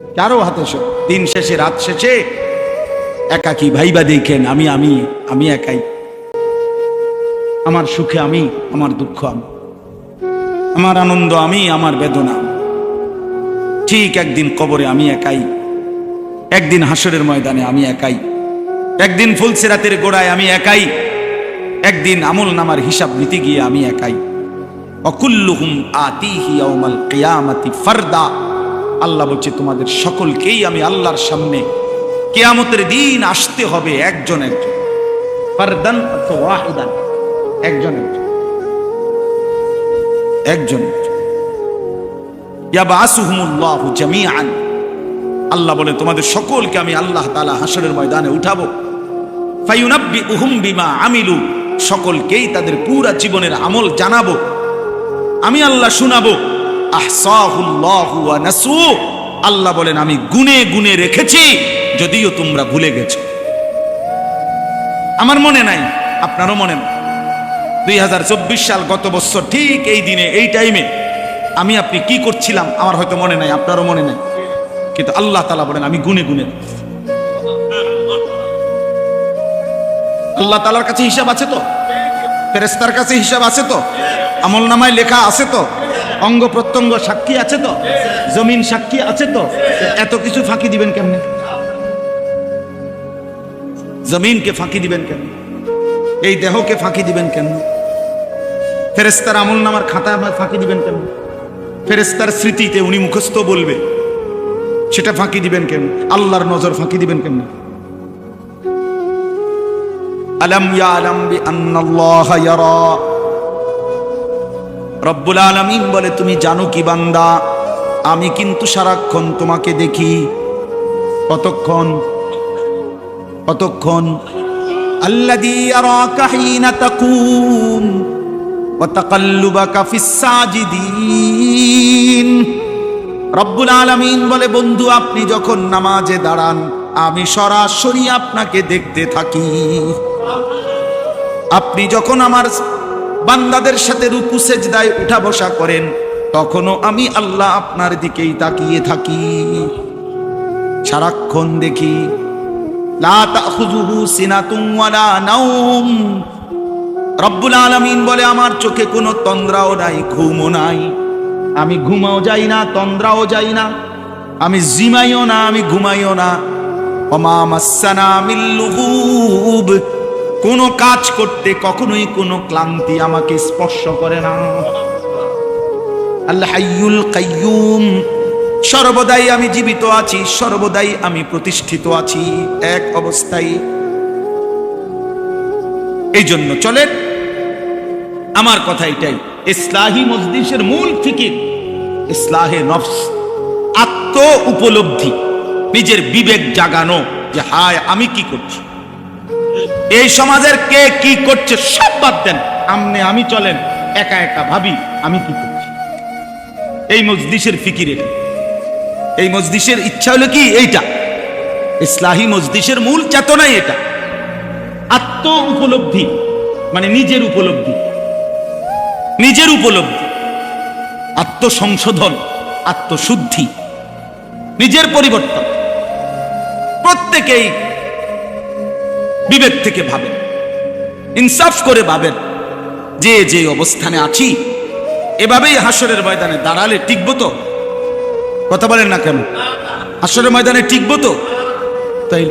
কারো হাতে দিন শেষে, রাত শেষে একাকী ভাইবা দেখেন, আমি আমি আমি একাই, আমার সুখে আমি, আমার দুঃখ আমি, আমার আনন্দ আমি, আমার বেদনা। ঠিক একদিন কবরে আমি একাই, একদিন হাসরের ময়দানে আমি একাই, একদিন ফুলসিরাতের গোড়ায় আমি একাই, একদিন আমল নামার হিসাব নিতে গিয়ে আমি একাই। অকুল্লুহুম আতিহি ইয়াউমাল কিয়ামাতি ফারদা। আল্লাহ বলছে তোমাদের সকলকেই আমি আল্লাহর সামনে কিয়ামতের দিন আসতে হবে একজন একজন, ফারদান ওয়াহিদান, একজন একজন, একজন একজন। ইয়াবাসুহুমুল্লাহু জামিআন। আল্লাহ বলে তোমাদের সকলকে আমি আল্লাহ তাআলা হাসরের ময়দানে উঠাবো। ফায়ুনাব্বিউহুম বিমা আমিলু। সকলকেই তাদের পুরা জীবনের আমল জানাবো, আমি আল্লাহ শুনাবো। আহসাহুল্লাহু ওয়া নাসু। আল্লাহ বলেন আমি গুনে গুনে রেখেছি, যদিও তোমরা ভুলে গেছো। আমার মনে নাই, আপনারও মনে নাই। 2024 সাল গত বছর ঠিক এই দিনে এই টাইমে আমি আপনি কি করছিলাম আমার হয়তো মনে নাই, আপনারও মনে নাই, কিন্তু আল্লাহ তাআলা বলেন আমি গুনে গুনে। আল্লাহ তাআলার কাছে হিসাব আছে তো, ফেরেশতার কাছে হিসাব আছে তো, আমলনামায় লেখা আছে তো, অঙ্গ প্রত্যঙ্গ সাক্ষী আছে তো, জমিন সাক্ষী আছে তো। এত কিছু ফাঁকি দিবেন কেমনে? জমিনকে ফাঁকি দিবেন কেন? এই দেহকে ফাঁকি দিবেন কেন? ফেরেশতার আমলনামার খাতা ফাঁকি দিবেন কেন? ফেরেশতার স্মৃতিতে উনি মুখস্থ বলবে, সেটা ফাঁকি দিবেন কেন? আল্লাহর নজর ফাঁকি দিবেন কেন? আলাম ইয়ালাম বিআন্নাল্লাহা ইয়ারা। রব্বুল আলামিন বলে তুমি জানো কি বান্দা, আমি কিন্তু সারাক্ষণ তোমাকে দেখি। কতক্ষণ? কতক্ষণ? আল্লাযী ইয়ারাকা হিনা তাকুম ওয়া তাকাল্লুবাকা ফিস সাজিদিন। রব্বুল আলামিন বলে বন্ধু আপনি যখন নামাজে দাঁড়ান, আমি সরাসরি আপনাকে দেখতে থাকি। আপনি যখন আমার বান্দাদের সাথে রুকু সেজদায় উঠা বসা করেন, তখনও আমি আল্লাহ আপনার দিকেই তাকিয়ে থাকি, সারাক্ষণ দেখি। লা তাখুযুহু সিনাতুন ওয়ালা নাওম। রব্বুল আলামিন বলে আমার চোখে কোনো তন্দ্রাও নাই, ঘুমও নাই। আমি ঘুমাও যাই না, তন্দ্রাও যাই না, আমি জিমাইও না, আমি ঘুমাইও না। ওমা মাসসানা মিন লুগুব। কোনো কাজ করতে কখনোই কোনো ক্লান্তি আমাকে স্পর্শ করে না। আল হাইয়ুল কাইয়ুম। সর্বদাই আমি জীবিত আছি, সর্বদাই আমি প্রতিষ্ঠিত আছি এক অবস্থায়। এই জন্য চলেন, আমার কথা এটাই, ইসলাহি মজলিসের মূল ফিকির ইসলাহে নফস, আত্ম উপলব্ধি, নিজের বিবেক জাগানো যে হায় আমি কি করছি, এই সমাজের কে কি করছে সব বাদ দেন, আমনে আমি চলেন, একা একা ভাবি আমি কি করছি। এই মজলিসের ফিকির এটা, এই মজলিসের ইচ্ছা হলো কি এইটা, ইসলাহি মজলিসের মূল চেতনাই এটা। আত্ম উপলব্ধি মানে নিজের উপলব্ধি, নিজের উপলব্ধি, আত্মসংশোধন, আত্মশুদ্ধি, নিজের পরিবর্তন। প্রত্যেকেই বিবেক থেকে ভাবেন, ইনসাফ করে ভাবেন, যে যে অবস্থানে আছি এভাবেই হাসরের ময়দানে দাঁড়ালে টিকবো তো? কথা বলেন না কেন? হাসরের ময়দানে টিকবো তো? তাই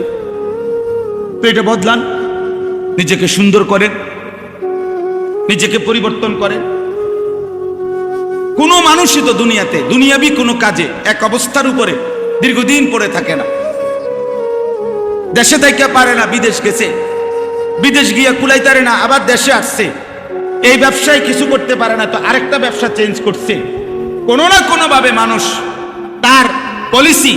তো এটা বদলান, নিজেকে সুন্দর করেন, নিজেকে পরিবর্তন করেন। কোনো মানুষই তো দুনিয়াতে দুনিয়াবি কোনো কাজে এক অবস্থার উপরে দীর্ঘদিন পড়ে থাকে না। দেশে থাইকা পারে না, বিদেশ গেছে, বিদেশ গিয়া কুলাইতারে না, আবার দেশে আসছে। এই ব্যবসায় কিছু করতে পারে না, তো আরেকটা ব্যবসা চেঞ্জ করছে। কোনো না কোনো ভাবে মানুষ তার পলিসি,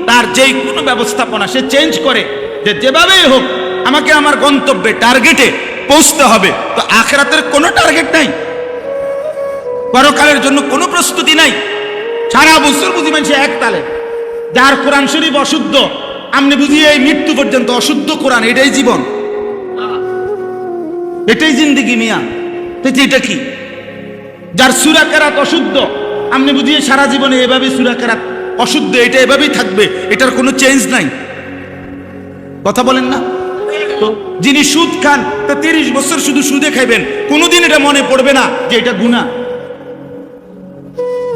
তার যেই কোনো ব্যবস্থাপনা সে চেঞ্জ করে, যে যেভাবেই হোক আমাকে আমার গন্তব্যে টার্গেটে পৌঁছতে হবে। তো আখিরাতের কোনো টার্গেট নাই, পরকালের জন্য কোনো প্রস্তুতি নাই। সারা বছর বুঝি মানুষ এক তালে, যার কোরআন শরীফ অশুদ্ধ, আপনি বুঝি এই মৃত্যু পর্যন্ত অশুদ্ধ কোরআন, এটাই জীবন, এটাই জিন্দেগি মিয়া। এটা কি? যার সূরা কেরাত অশুদ্ধ, আপনি বুঝিয়ে সারা জীবনে এভাবে সূরা কেরাত অশুদ্ধ, এটা এভাবেই থাকবে, এটার কোনো চেঞ্জ নাই। কথা বলেন না? তো যিনি সুদ খান, তা 30 বছর শুধু সুদে খাইবেন, কোনোদিন এটা মনে পড়বে না যে এটা গুনাহ।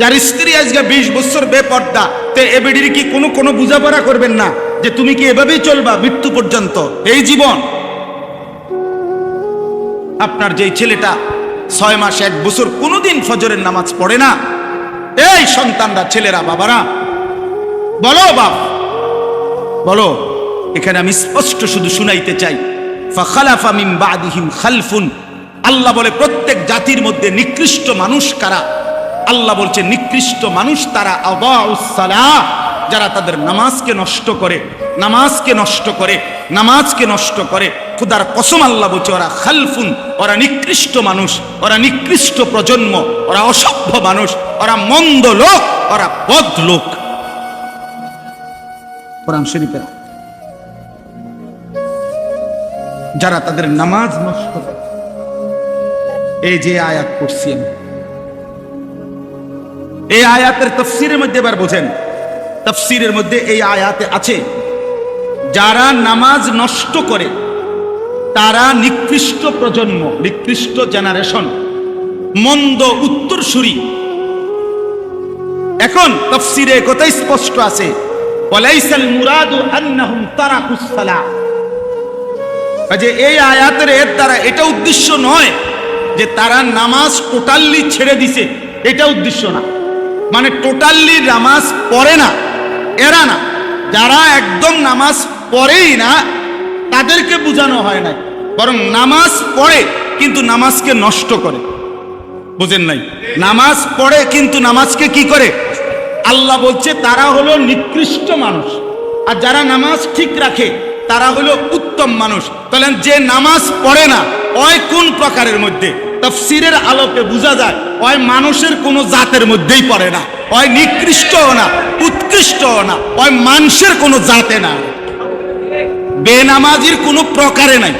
যার স্ত্রী আজকে 20 বছর বেপর্দা, তে এ বেডির কি কোনো বুঝাপড়া করবেন না যে তুমি কি এভাবেই চলবা মৃত্যু পর্যন্ত, এই জীবন? আপনার যেই ছেলেটা 6 মাস 1 বছর কোনোদিন ফজরের নামাজ পড়ে না, এই সন্তানরা, ছেলেরা, বাবারা বলো, বাপ বলো, এখানে আমি স্পষ্ট শুধু শুনাইতে চাই, ফাখালাফা মিন বাদিহিম খালফুন। আল্লাহ বলে প্রত্যেক জাতির মধ্যে নিকৃষ্ট মানুষ কারা? আল্লাহ বলছে নিকৃষ্ট মানুষ তারা আদাউস সালাহ, যারা তাদের নামাজকে নষ্ট করে, নামাজকে নষ্ট করে, নামাজকে নষ্ট করে। খুদার কসম আল্লাহ বলছে ওরা খালফুন, ওরা নিকৃষ্ট মানুষ, ওরা নিকৃষ্ট প্রজন্ম, ওরা অসভ্য মানুষ, ওরা মন্দ লোক, ওরা বদ লোক। কোরআন শরীফের যারা তাদের নামাজ নষ্ট করে, এই যে আয়াত পড়ছি আমি, এই আয়াতের তাফসীরের মধ্যে এবার বোঝেন, তাফসীরের মধ্যে এই আয়াতে আছে যারা নামাজ নষ্ট করে তারা নিকৃষ্ট প্রজন্ম, নিকৃষ্ট জেনারেশন, মন্দ উত্তরসূরি। এখন তাফসীরে কথাই স্পষ্ট আছে, ওয়ালাইসাল মুরাদু আন্নাহুম তারাকুস সালাহ, যে এই আয়াতের এর দ্বারা এটা উদ্দেশ্য নয় যে তারা নামাজ টোটালি ছেড়ে দিছে, এটা উদ্দেশ্য না। মানে টোটালি নামাজ পড়ে না এরা না, যারা একদম নামাজ পড়েই না তাদেরকে বোঝানো হয় নাই, বরং নামাজ পড়ে কিন্তু নামাজকে নষ্ট করে। বুঝেন নাই? নামাজ পড়ে কিন্তু নামাজকে কি করে? আল্লাহ বলছে তারা হলো নিকৃষ্ট মানুষ, আর যারা নামাজ ঠিক রাখে তারা হলো উত্তম মানুষ। তাহলে যে নামাজ পড়ে না ওই কোন প্রকারের মধ্যে? তাফসীরের আলোকে বোঝা যায় ওই মানুষের কোনো জাতের মধ্যেই পড়ে না, ওই নিকৃষ্টও না, উৎকৃষ্টও না, ওই মানুষের কোনো জাতে না, বেনামাজির কোনো প্রকারে নাই,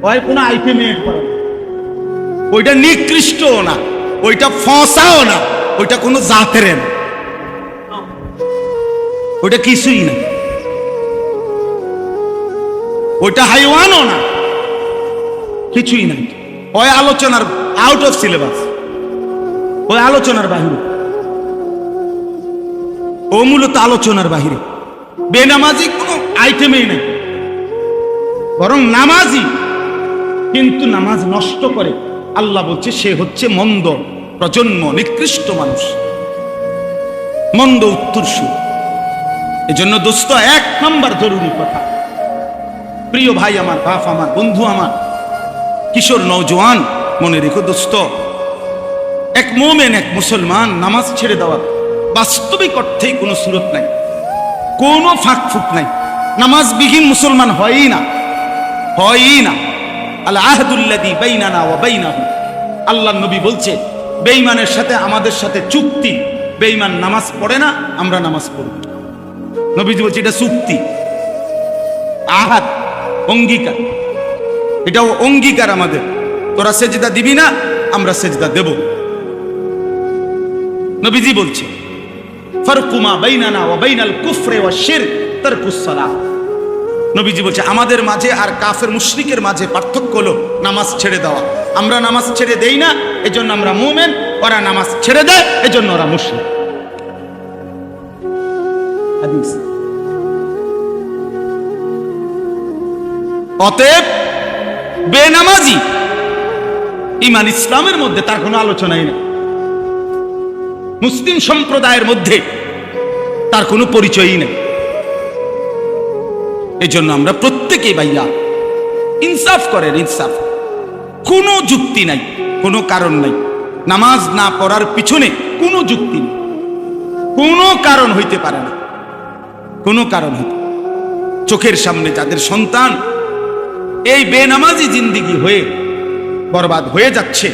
ওই কোনো আইটেমে পড়ে না, ওইটা নিকৃষ্টও না, ওইটা ফসাও না, ওইটা কোনো জাতের না, ওইটা কিছুই না, ওইটা হাইওয়ানও না, কিছুই নাই। ওই আলোচনার আউট অফ সিলেবাস, ওই আলোচনার বাহিরে, ও মূলত আলোচনার বাহিরে। বেনামাজি কোনো আইটেমেই নেই, বরং নামাজি কিন্তু নামাজ নষ্ট করে। আল্লাহ বলছে সে হচ্ছে মন্দ প্রজন্ম, নিকৃষ্ট মানুষ, মন্দ উত্তরসূরি। এজন্য দোস্ত, 1 নম্বর জরুরি কথা, প্রিয় ভাই আমার, বাপ আমার, বন্ধু আমার, কিশোর নওজোয়ান, মনে রেখো দোস্ত, এক মোমেন, এক মুসলমান নামাজ ছেড়ে দেওয়ার বাস্তবিক অর্থেই কোনো সুরত নাই, কোনো ফাঁক ফুক নাই। নামাজবিহীন মুসলমান হয়ই না, হয়ই না। আল আহদুল্লাযী বাইনানা ওয়া বাইনাহুম, আল্লাহর নবী বলছে বেঈমানের সাথে আমাদের সাথে চুক্তি, বেঈমান নামাজ পড়ে না, আমরা নামাজ পড়ব। নবীজি বলছে এটা চুক্তি, আহাদ, অঙ্গীকার, এটাও অঙ্গীকার আমাদের। তোরা সেজদা দিবি না, আমরা সেজদা দেব। নবীজি বলছে ফারকুমা বাইনানা ওয়া বাইনাল কুফরি ওয়া শিরক তারকুস সালাহ। নবীজি বলছে আমাদের মাঝে আর কাফের মুশরিকের মাঝে পার্থক্য হলো নামাজ ছেড়ে দেওয়া। আমরা নামাজ ছেড়ে দেই না, এজন্য আমরা মুমিন, ওরা নামাজ ছেড়ে দেয়, এজন্য ওরা মুশরিক। হাদিস। অতএব বেনামাজি ঈমান ইসলামের মধ্যে তার কোনো আলোচনাই নেই, মুসলিম সম্প্রদায়ের মধ্যে তার কোনো পরিচয়ই নেই। এই জন্য আমরা প্রত্যেকেই ভাইয়া ইনসাফ করেন, ইনসাফ। কোনো যুক্তি নাই, কোনো কারণ নাই, নামাজ না পড়ার পিছনে কোনো যুক্তি নেই, কোনো কারণ হইতে পারে না, কোনো কারণ হইতে। চোখের সামনে যাদের সন্তান এই বেনামাজি জিন্দিগি হয়ে বরবাদ হয়ে যাচ্ছে,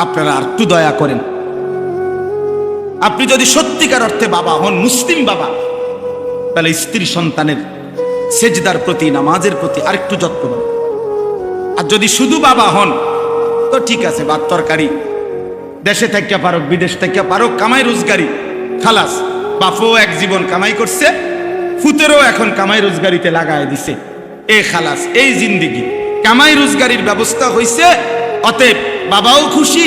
আপনারা আর একটু দয়া করেন। আপনি যদি সত্যিকার অর্থে বাবা হন, মুসলিম বাবা, তাহলে স্ত্রী সন্তানের সেজদার প্রতি, নামাজের প্রতি আরেকটু যত্ন নেন। আর যদি শুধু বাবা হন তো ঠিক আছে, ভাত তরকারি দেশে থেকে পারো, বিদেশ থেকে পারো, কামাই রোজগারি, খালাস, বাপও এক জীবন কামাই করছে, ফুতেরও এখন কামাই রোজগারিতে লাগায় দিছে, এ খালাস, এই জিন্দিগি কামাই রোজগারির ব্যবস্থা হইছে, অতএব বাবাও খুশি,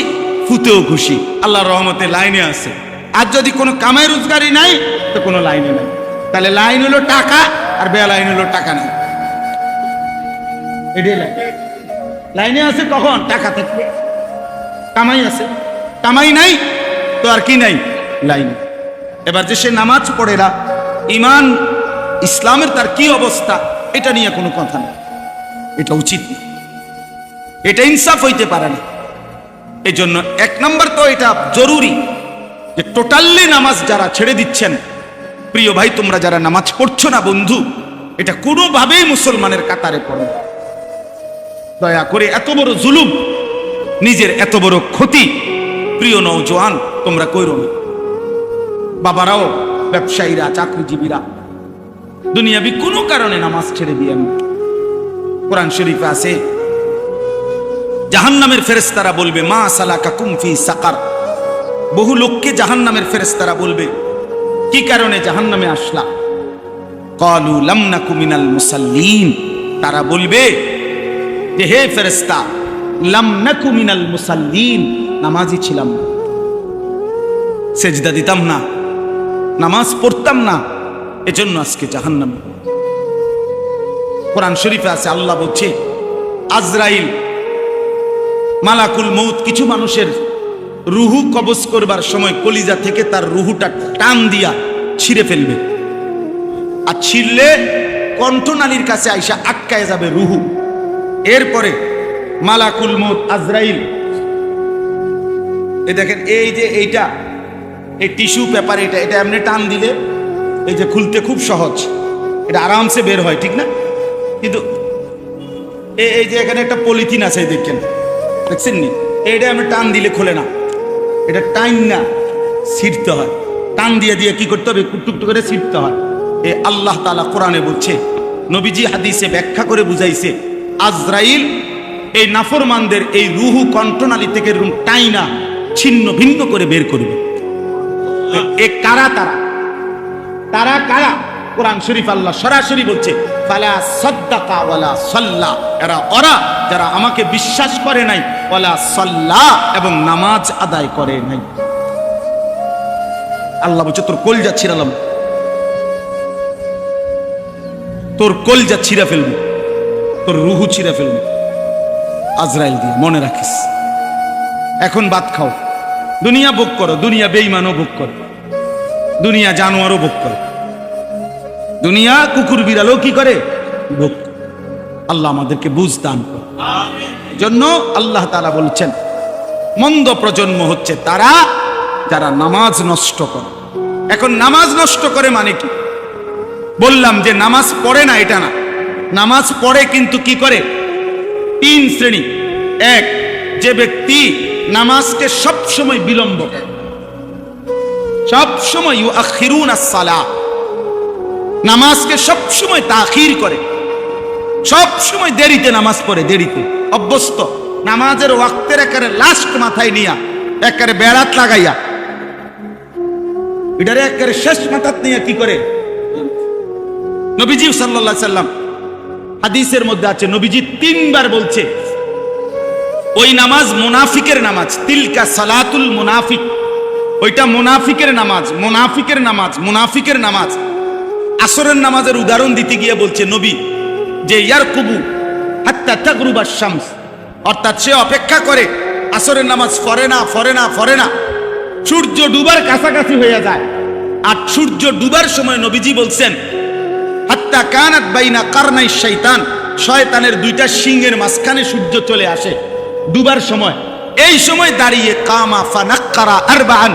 ফুতেও খুশি, আল্লাহর রহমতে লাইনে আছে। আর যদি কোনো কামাই রোজগারি নাই তো কোনো লাইনে নাই, তাহলে লাইন হলো টাকা আর বেয়া লাইন হলো টাকা নাই। এটাই লাইন। লাইনে আছে কখন? টাকা থাকলে। কামাই আছে, কামাই নাই তো আর কি নাই? লাইন। এবার যে সে নামাজ পড়ে না, ইমান ইসলামের তার কি অবস্থা, এটা নিয়ে কোনো কথা নেই, এটা উচিত না, এটা ইনসাফ হইতে পারে না। এই জন্য এক নম্বর তো এটা জরুরি যে টোটালি নামাজ যারা ছেড়ে দিচ্ছেন, প্রিয় ভাই তোমরা যারা নামাজ পড়ছো না বন্ধু, এটা কোনোভাবেই মুসলমানের কাতারে পড়ে না। দয়া করে এত বড় জুলুম, নিজের এত বড় ক্ষতি প্রিয় নওজোয়ান তোমরা কইরো না। বাবারাও, ব্যবসায়ীরা, চাকরিজীবীরা দুনিয়াবি কোনো কারণে নামাজ ছেড়ে দিয়ে না। কোরআন শরীফে আছে জাহান্নামের ফেরেশতারা বলবে মা সালাকাকুম ফি সাকার। বহু লোককে জাহান্নামের ফেরেশতারা বলবে কি কারণে জাহান্নামে আসলা? ক্বালু লাম নাকু মিনাল মুসাল্লিন। তারা বলবে যে হে ফেরেশতা, লাম নাকু মিনাল মুসাল্লিন, নামাজি ছিলাম না, সেজদা দিতাম না, নামাজ পড়তাম না, এজন্য আজকে জাহান্নামে। কোরআন শরীফে আছে আল্লাহ বলছে আজরাইল মালাকুল মউত কিছু মানুষের রুহু কবজ করবার সময় কলিজা থেকে তার রুহুটা টান দিয়া ছিঁড়ে ফেলবে, আর ছিঁড়লে কণ্ঠনালীর কাছে আইসা আটকায় যাবে রুহু। এরপরে মালাকুল মউত আজরাইল, এই দেখেন এই যে এইটা, এই টিস্যু পেপার, এটা এটা এমনি টান দিলে এই যে খুলতে খুব সহজ, এটা আরামসে বের হয়, ঠিক না? কিন্তু এই যে এখানে একটা পলিথিন আছে দেখেন, দেখছেন নি, এইটা আমি টান দিলে খোলে না, এটা টাইম না, ছিঁড়তে হয়, টান দিয়ে দিয়ে কি করতে হবে? টুকটুক করে ছিঁড়তে হয়। এ আল্লাহ তাআলা কোরআনে বলছে, নবীজি হাদিসে ব্যাখ্যা করে বুঝাইছে, আজরাইল এই নাফরমানদের এই রুহু কণ্ঠনালী থেকে টাইনা ছিন্ন ভিন্ন করে বের করবে। এ কারা? তারা তারা কারা? কোরআন শরীফ আল্লাহ সরাসরি বলছে ফালা সাদ্দাকা ওয়ালা সাল্লা, এরা ওরা যারা আমাকে বিশ্বাস করে নাই, ওয়ালা সাল্লা, এবং নামাজ আদায় করে নাই। আল্লাহ বলছে তোর কলজা ছিঁড়ালাম, তোর কলজা ছিঁড়া ফেলবো, তোর রুহু ছিঁড়া ফেলবো আজরাইল দিয়ে, মনে রাখিস। এখন ভাত খাও, দুনিয়া ভোগ করো, দুনিয়া বেঈমানও ভোগ করো, দুনিয়া জানোয়ারও ভোগ করে, দুনিয়া কুকুর বিড়ালও কি করে? ভোগ। আল্লাহ আমাদেরকে বুঝ দান করে। জন্য আল্লাহ তাআলা বলছেন মন্দ প্রজন্ম হচ্ছে তারা যারা নামাজ নষ্ট করে। এখন নামাজ নষ্ট করে মানে কি? বললাম যে নামাজ পড়ে না এটা না, নামাজ পড়ে কিন্তু কি করে? তিন শ্রেণী। এক, যে ব্যক্তি নামাজকে সব সময় বিলম্ব করে, সব সময় ইউআখিরুনাস সালাহ, নামাজকে সব সময় তাখির করে, সব সময় দেরিতে নামাজ পড়ে, দেরিতে অভ্যস্ত, নামাজের ওয়াক্তের একেবারে লাস্ট মাথায় নিয়া একেবারে বেড়াত লাগাইয়া এটারে একেবারে শেষ মাথাত নিয়ে কি করে? নবীজি সাল্লাল্লাহু আলাইহি সাল্লাম হাদিসের মধ্যে আছে, নবীজি তিনবার বলছে ওই নামাজ মুনাফিকের নামাজ, তিলকা সালাতুল মুনাফিক, ওইটা মুনাফিকের নামাজ, মুনাফিকের নামাজ, মুনাফিকের নামাজ। আসরের নামাজের উদাহরণ দিতে গিয়ে বলছে নবী যে ইয়ারকুবু হাত্তা তাগরুবাশ শামস, অর্থাৎ সে অপেক্ষা করে, আসরের নামাজ পড়ে না, সূর্য ডুবার কাছাকাছি হয়ে যায়। আর সূর্য ডুবার সময় নবীজি বলছেন হাত্তা কানাত বাইনা কারনাই শাইতান, শয়তানের দুইটা সিংহের মাঝখানে সূর্য চলে আসে ডুবার সময়। এই সময় দাঁড়িয়ে কামা ফানাক্কারা আরবাআন,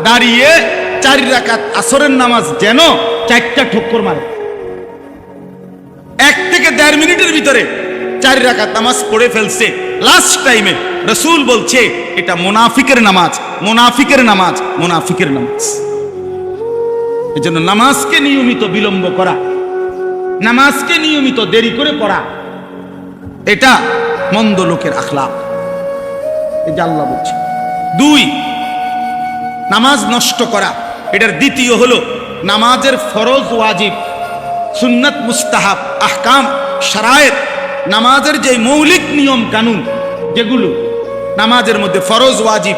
দাঁড়িয়ে 4 রাকাত আসরের নামাজ যেন 4টা ঠক্কর মারে। 1 থেকে 1.5 মিনিটের ভিতরে 4 রাকাত নামাজ পড়ে ফেলছে লাস্ট টাইমে। রাসূল বলছে এটা মুনাফিকের নামাজ, মুনাফিকের নামাজ, মুনাফিকের নামাজ। এজন্য নামাজকে নিয়মিত বিলম্ব করা, নামাজকে নিয়মিত দেরি করে পড়া, এটা মন্দ লোকের আখলাক, এটা আল্লাহ বলছে। 2, নামাজ নষ্ট করা, এটার দ্বিতীয় হলো নামাজের ফরজ ওয়াজিব, সুন্নাত মুস্তাহাব, আহকাম শারায়েত, নামাজের যে মৌলিক নিয়ম কানুন যেগুলো নামাজের মধ্যে ফরজ ওয়াজিব,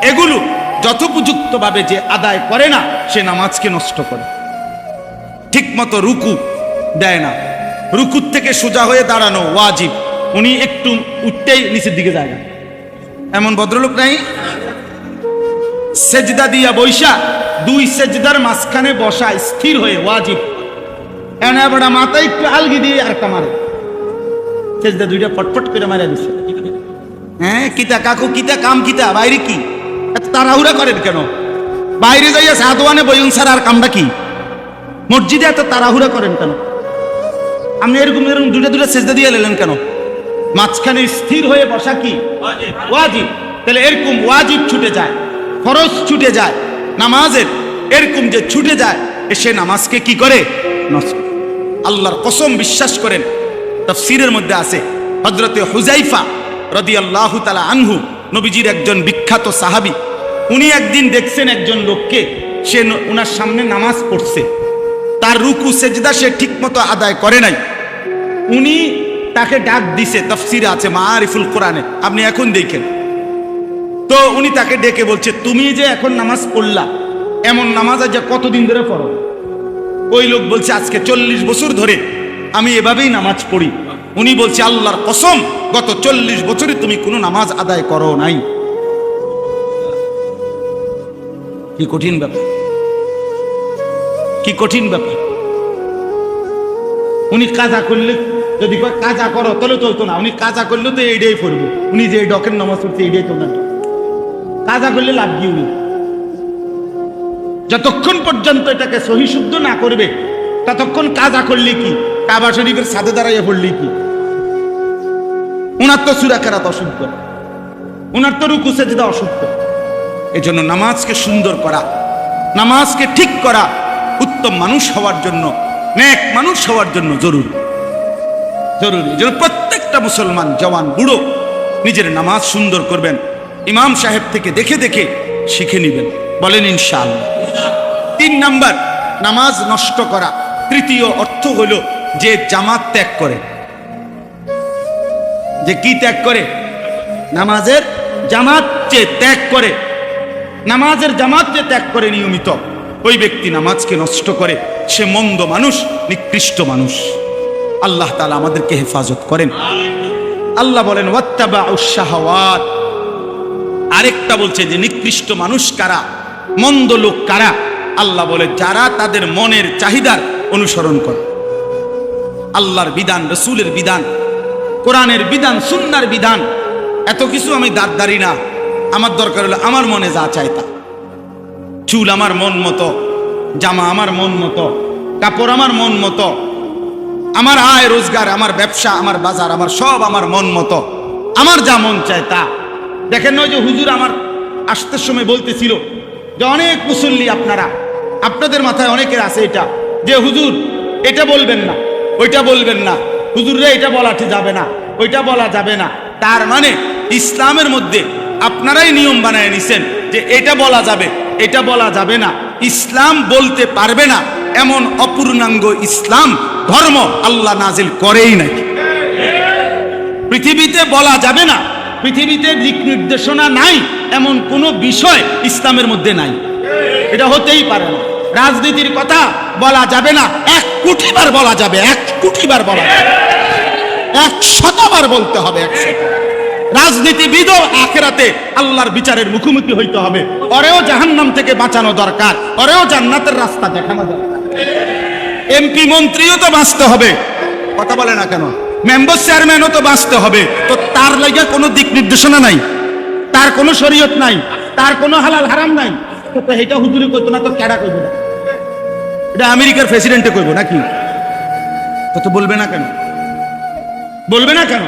এগুলো যথোপযুক্তভাবে যে আদায় করে না সে নামাজকে নষ্ট করে। ঠিক মতো রুকু দেয় না, রুকুর থেকে সোজা হয়ে দাঁড়ানো ওয়াজিব, উনি একটু উঠতেই নিচের দিকে যায় না, এমন ভদ্রলোক নাই। সেজদা দিয়া বৈশা দুই সেজদার মাঝখানে বসা স্থির হয়ে ওয়াজিব, এবার মাথায় একটু আলগি দিয়ে আর কামারে সেজদা দুইটা ফটফট করে মারা দিচ্ছে। হ্যাঁ কিতা কাকু, কিতা কাম, কিতা বাইরে কি এত তাড়াহুড়া করেন কেন? বাইরে যাইয়া সাদওয়ানে বইন স্যার, আর কামটা কি? মসজিদে এত তাড়াহুড়া করেন কেন? আপনি এরকম এরকম দুটা সেজদা দিয়ে নিলেন কেন? মাঝখানে স্থির হয়ে বসা কি ওয়াজিব? তাহলে এরকম ওয়াজিব ছুটে যায়, ফরজ ছুটে যায় নামাজের, এরকম যে ছুটে যায় সে নামাজকে কি করে? নষ্ট। আল্লাহর কসম বিশ্বাস করেন, তাফসীরের মধ্যে আছে হযরতে হুযাইফা রাদিয়াল্লাহু তাআলা আনহু, নবীজির একজন বিখ্যাত সাহাবী, উনি একদিন দেখছেন একজন লোককে, সে ওনার সামনে নামাজ পড়ছে, তার রুকু সেজদা সে ঠিকমতো আদায় করে নাই। উনি তাকে ডাক দিছে, তাফসীরে আছে মাআরিফুল কোরআনে, আপনি এখন দেখেন। তো উনি তাকে ডেকে বলছে, তুমি যে এখন নামাজ পড়লা, এমন নামাজ আজ কতদিন ধরে পড়ো? ওই লোক বলছে, আজকে 40 বছর ধরে আমি এভাবেই নামাজ পড়ি। উনি বলছে, আল্লাহর কসম গত 40 বছরে তুমি কোনো নামাজ আদায় করো নাই। কি কঠিন ব্যাপার, কি কঠিন ব্যাপার। উনি কাজা করলে, যদি কাজা করো তাহলে তো হতো না, উনি কাজা করলে তো এইটাই পড়বো। উনি যে ডকের নামাজ পড়ছে এইটাই তো না, কাজা করলে লাভ কি? উনি যতক্ষণ পর্যন্ত এটাকে সহি শুদ্ধ না করবে ততক্ষণ কাজা করলে কি, কাবা শরীফের ছাদে দাঁড়াইয়া পড়লে কি? উনার তো সূরা কেরাত অশুদ্ধ, উনার তো রুকু সেজদা অশুদ্ধ। এজন্য নামাজকে সুন্দর করা, নামাজকে ঠিক করা উত্তম মানুষ হওয়ার জন্য, নেক মানুষ হওয়ার জন্য জরুরি জরুরি। যেন প্রত্যেকটা মুসলমান জওয়ান বুড়ো নিজের নামাজ সুন্দর করবেন, ইমাম সাহেব থেকে দেখে দেখে শিখে নেবেন, বলেন ইনশাআল্লাহ। 3 নাম্বার, নামাজ নষ্ট করা তৃতীয় অর্থ হলো যে জামাত ত্যাগ করে। যে কি ত্যাগ করে? নামাজের জামাত যে ত্যাগ করে, নামাজের জামাত যে ত্যাগ করে নিয়মিত, ওই ব্যক্তি নামাজকে নষ্ট করে, সে মন্দ মানুষ, নিকৃষ্ট মানুষ। আল্লাহ তাআলা আমাদেরকে হেফাজত করেন। আল্লাহ বলেন ওয়াত্তাবাউশ শাহাওয়াত। আরেকটা বলছে যে নিকৃষ্ট মানুষ কারা, মন্দ লোক কারা? আল্লাহ বলে যারা তাদের মনের চাহিদার অনুসরণ করে। আল্লাহর বিধান, রাসূলের বিধান, কোরআনের বিধান, সুন্নাহর বিধান, এত কিছু আমি দাঁড়দারি না, আমার দরকার হলো আমার মনে যা চায় তা। চুল আমার মন মতো, জামা আমার মন মতো, কাপড় আমার মন মতো, আমার আয় রোজগার, আমার ব্যবসা, আমার বাজার, আমার সব আমার মন মতো, আমার যা মন চায় তা। দেখেন নয় যে হুজুর আমার আসতে সময় বলতেছিল যে অনেক মুসল্লি আপনারা, আপনাদের মাথায় অনেকের আছে এটা যে হুজুর এটা বলবেন না, ওইটা বলবেন না, হুজুররে এটা বলা যাবে না, ওইটা বলা যাবে না। তার মানে ইসলামের মধ্যে আপনারাই নিয়ম বানায় নিছেন যে এটা বলা যাবে, এটা বলা যাবে না। ইসলাম বলতে পারবে না এমন অপূর্ণাঙ্গ ইসলাম ধর্ম আল্লাহ নাজিল করেই নাকি। পৃথিবীতে বলা যাবে না, পৃথিবীতে দিক নির্দেশনা নাই এমন কোন বিষয় ইসলামের মধ্যে নাই, এটা হতেই পারে না। রাজনীতির কথা বলা যাবে না, 1 কোটি বার বলা যাবে, 1 কোটি বার বলা যাবে, 100 বার বলতে হবে, 100। রাজনীতিবিদও আখিরাতে আল্লাহর বিচারের মুখোমুখি হইতে হবে, ওরেও জাহান্নাম থেকে বাঁচানো দরকার, ওরেও জান্নাতের রাস্তা দেখানো দরকার। এমপি মন্ত্রীও তো বাঁচতে হবে, কথা বলে না কেন? মেম্বার চেয়ারম্যানও তো বাঁচতে হবে, তো তার লাগা কোনো দিক নির্দেশনা নাই, তার কোনো শরীয়ত নাই, তার কোনো হালাল হারাম নাই, তো এটা হুজুরি কইতো না তো কেডা কইব না? এটা আমেরিকার প্রেসিডেন্টে কইব নাকি? তো বলবে না কেন? বলবে না কেন?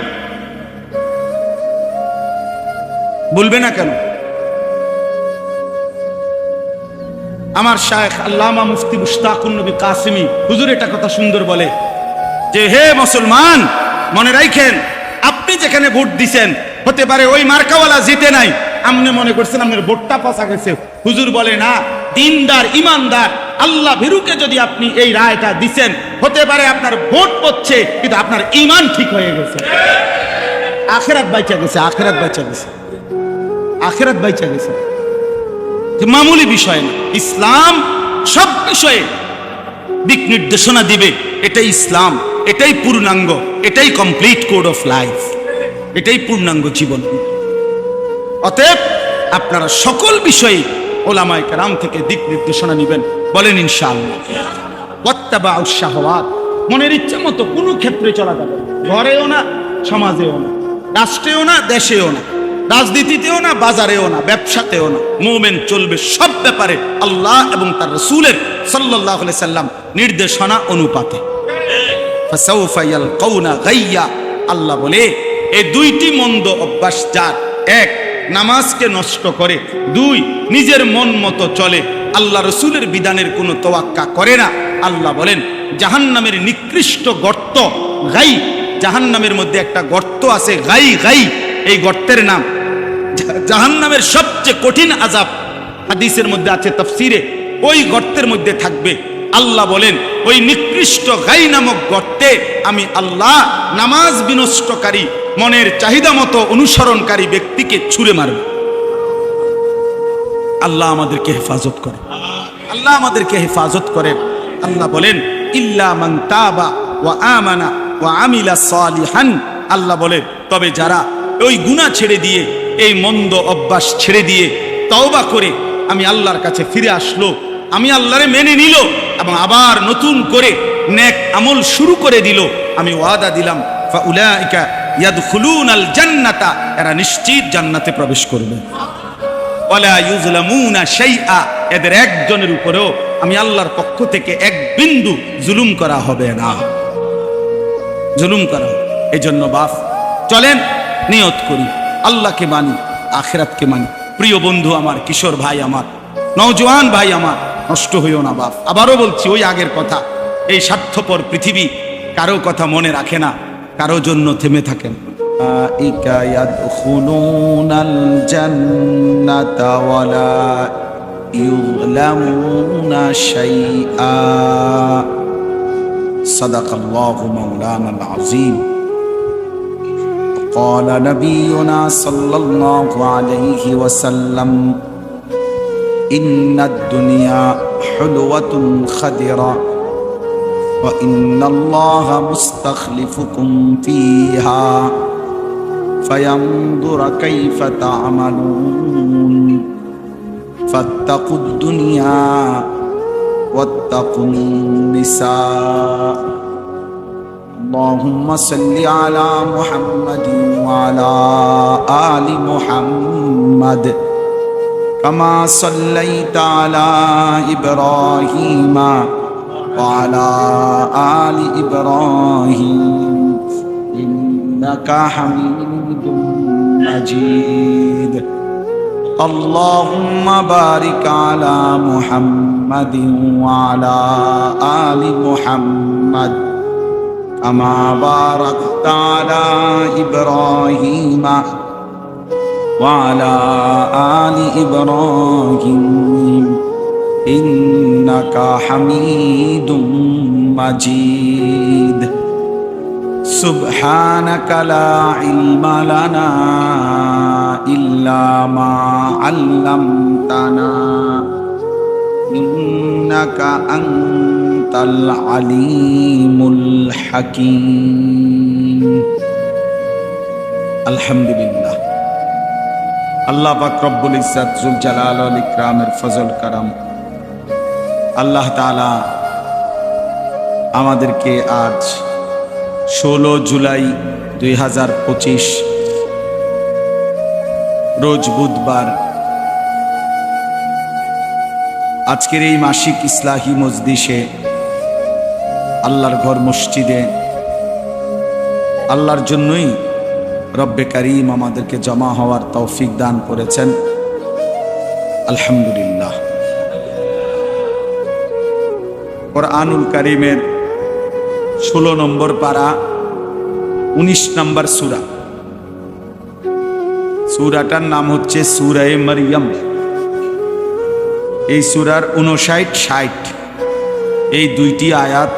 বলবে না কেন? আমার শায়েখ আল্লামা মুফতি মুশতাকুন নবী কাসিমি হুজুর এটা কথা সুন্দর বলে যে হে মুসলমান, মনে রাখেন আপনি যেখানে ভোট দিছেন হতে পারে ওই মার্কাওয়ালা জিতে নাই, আপনি মনে করছেন আপনার ভোটটা পচা গেছে। হুজুর বলে না, দিনদার ইমানদার আল্লাহ ভীরুকে যদি আপনি এই রায়টা দিচ্ছেন, হতে পারে আপনার ভোট পড়ছে কিন্তু আপনার ইমান ঠিক হয়ে গেছে, আখিরাত বাইচা গেছে, আখিরাত বাইচা গেছে, আখিরাত বাইচা গেছে। মামুলি বিষয় না, ইসলাম সব বিষয়ে দিক নির্দেশনা দিবে। এটাই ইসলাম, এটাই পূর্ণাঙ্গ, এটাই কমপ্লিট কোড অফ লাইফ, এটাই পূর্ণাঙ্গ জীবন। অতএব আপনারা সকল বিষয়ে ওলামায়ে কেরাম থেকে দিক নির্দেশনা নেবেন, বলেন ইনশাআল্লাহ। ওয়াত্তাবাউশ শাহওয়াত, মনের ইচ্ছা মতো কোনো ক্ষেত্রে চলা যাবে, ঘরেও না, সমাজেও না, রাষ্ট্রেও না, দেশেও না, রাজনীতিতেও না, বাজারেও না, ব্যবসাতেও না। মুমিন চলবে সব ব্যাপারে আল্লাহ এবং তার রাসূলের সাল্লাল্লাহু আলাইহি সাল্লাম নির্দেশনা অনুপাতে। ফাসাউফা ইয়ালকাউনা গাইয়া, আল্লাহ বলে এই দুইটি মন্দ অভ্যাস যার, এক নামাজকে নষ্ট করে, দুই নিজের মন মতো চলে, আল্লাহ রসুলের বিধানের কোনো তোয়াক্কা করে না, আল্লাহ বলেন জাহান্নামের নিকৃষ্ট গর্ত গাই, জাহান্নামের মধ্যে একটা গর্ত আছে গাই গাই, এই গর্তের নাম জাহান্নামের সবচেয়ে কঠিন আযাব। হাদিসের মধ্যে আছে, তাফসিরে, ওই গর্তের মধ্যে থাকবে। আল্লাহ বলেন ওই নিকৃষ্ট গাই নামক গর্তে আমি আল্লাহ নামাজ বিনষ্টকারী, মনের চাহিদা মতো অনুসরণকারী ব্যক্তিকে ছুঁড়ে মারব। আল্লাহ আমাদেরকে হেফাজত করে, আল্লাহ আমাদেরকে হেফাজত করেন। আল্লাহ বলেন ইল্লা মান তাবা ওয়া আমানা ওয়া আমিলা সালিহান, আল্লাহ বলেন তবে যারা ওই গুনাহ ছেড়ে দিয়ে, এই মন্দ অভ্যাস ছেড়ে দিয়ে তওবা করে আমি আল্লাহর কাছে ফিরে আসলো, আমি আল্লাহরে মেনে নিল এবং আবার নতুন করে নেক আমল শুরু করে দিল, আমি ওয়াদা দিলাম ফাউলাইকা ইয়াদখুলুনাল জান্নাতা, এরা নিশ্চিত জান্নাতে প্রবেশ করবে। ওয়ালা ইউজলামুনা শাইআ, এদের একজনের উপরেও আমি আল্লাহর পক্ষ থেকে এক বিন্দু জুলুম করা হবে না, জুলুম করা। এজন্য বাপ চলেন নিয়ত করি, আল্লাহকে মানি, আখিরাতকে মানি। প্রিয় বন্ধু আমার, কিশোর ভাই আমার, নওজোয়ান ভাই আমার, নষ্ট হইও না বাপ। আবারও বলছি ওই আগের কথা, এই স্বার্থপর পৃথিবী কারো কথা মনে রাখে না, কারো জন্য থেমে থাকেন। ইকা ইয়াদখুলুনাল জান্নাতা ওয়ালা ইউযলামুনা শাইআ, সাদাকাল্লাহু মাওলানাল আযীম। قال نبينا صلى الله عليه وسلم إن الدنيا حلوة خضرة وإن الله مستخلفكم فيها فينظر كيف تعملون فاتقوا الدنيا واتقوا النساء اللهم صل على محمد وعلى آل محمد كما صليت على إبراهيم وعلى آل إبراهيم إنك حميد مجيد اللهم بارك على محمد وعلى آل محمد كما باركت على إبراهيم وعلى آل إبراهيم إنك حميد مجيد سبحانك لا علم لنا إلا ما علمتنا إنك أنت العليم الحكيم الحمد لله আল্লাহ পাক রব্বুল ইজ্জত জুল জালাল ওয়াল ইকরামের ফজল করম, আল্লাহ তাআলা আমাদেরকে আজ 16 জুলাই 2025 রোজ বুধবার আজকের এই মাসিক ইসলাহি মজলিসে, আল্লাহর ঘর মসজিদে, আল্লাহর জন্যই রব্বে কারীম আমাদেরকে জমা হওয়ার তৌফিক দান করেছেন। আলহামদুলিল্লাহ। কোরআনুল কারীমের 16 নম্বর পারা 19 নম্বর সূরা, সূরাটার নাম হচ্ছে সূরা মারইয়াম। এই সূরার 59-60 এই দুইটি আয়াত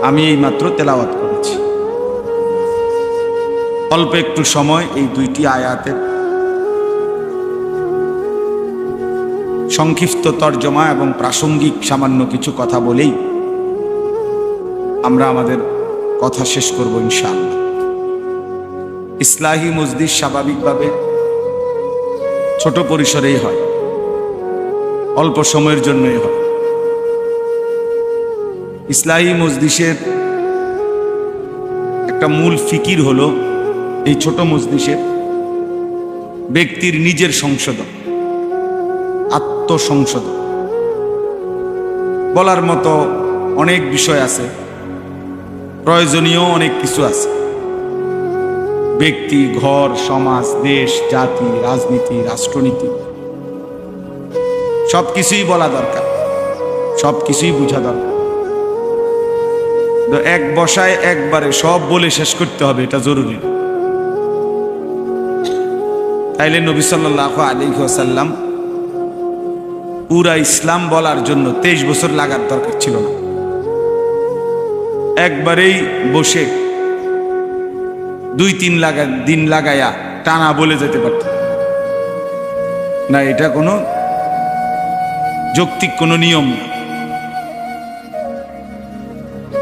আমি এইমাত্র তেলাওয়াত করেছি। অল্প একটু সময় এই দুইটি আয়াতের সংক্ষিপ্ত তর্জমা এবং প্রাসঙ্গিক সামান্য কিছু কথা বলেই আমরা আমাদের কথা শেষ করব ইনশাআল্লাহ। ইসলাহি মজলিস স্বাভাবিকভাবে ছোট পরিসরেই হয়, অল্প সময়ের জন্যই হয়। ইসলাহি মজলিসের একটা মূল ফিকির হলো এই ছোট মজলিসের ব্যক্তির নিজের সংশোধন, আত্মসংশোধন। বলার মতো অনেক বিষয় আছে, প্রয়োজনীয় অনেক কিছু আছে। ব্যক্তি, ঘর, সমাজ, দেশ, জাতি, রাজনীতি, রাষ্ট্রনীতি সবকিছুই বলা দরকার, সবকিছুই বোঝা দরকার। তো এক বসায় একবারে সব বলে শেষ করতে হবে এটা জরুরি। তাইলে নবী সাল্লাল্লাহু আলাইহি ওয়াসাল্লাম পুরা ইসলাম বলার জন্য 23 বছর লাগার দরকার ছিল না। একবারেই বসে 2-3 দিন লাগায়া টানা বলে যেতে পারত না। এটা কোনো যৌক্তিক কোনো নিয়ম না।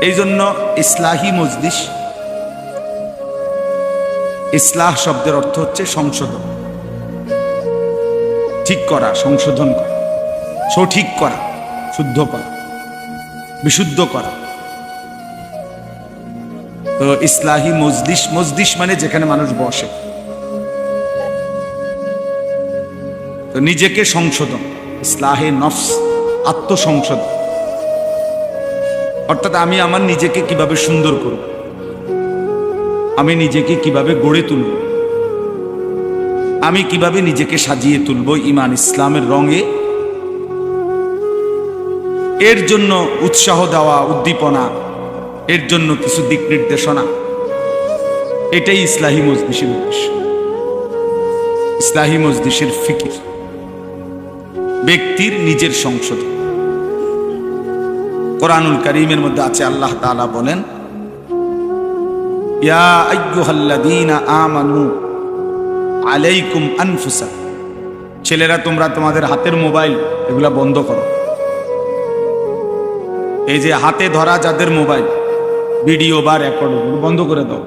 এই জন্য ইসলাহি মজলিস, ইসলাহ শব্দের অর্থ হচ্ছে সংশোধন, ঠিক করা, সংশোধন করা, সঠিক করা, শুদ্ধ করা, বিশুদ্ধ করা। তো ইসলাহি মজলিস, মজলিস মানে যেখানে মানুষ বসে। তো নিজেকে সংশোধন, ইসলাহে নফস, আত্মসংশোধন। অর্থাৎ আমি আমার নিজেকে কিভাবে সুন্দর করব, আমি নিজেকে কিভাবে গড়ে তুলব, আমি কিভাবে নিজেকে সাজিয়ে তুলব ঈমান ইসলামের রঙে। এর জন্য উৎসাহ দেওয়া, উদ্দীপনা, এর জন্য কিছু দিক নির্দেশনা, এটাই ইসলাহি মজলিসের উদ্দেশ্য। ইসলাহি মজলিসের ফিকির ব্যক্তির নিজের সংশোধন। কোরআনুল কারীমের মধ্যে আছে, আল্লাহ তাআলা বলেন, ইয়া আইয়ুহাল্লাযীনা আমানু আলাইকুম আনফুসাকুম। ছেলেরা, তোমরা তোমাদের হাতের মোবাইল এগুলা বন্ধ করো। এই যে হাতে ধরা যাদের মোবাইল, ভিডিও বা রেকর্ড, বন্ধ করে দাও।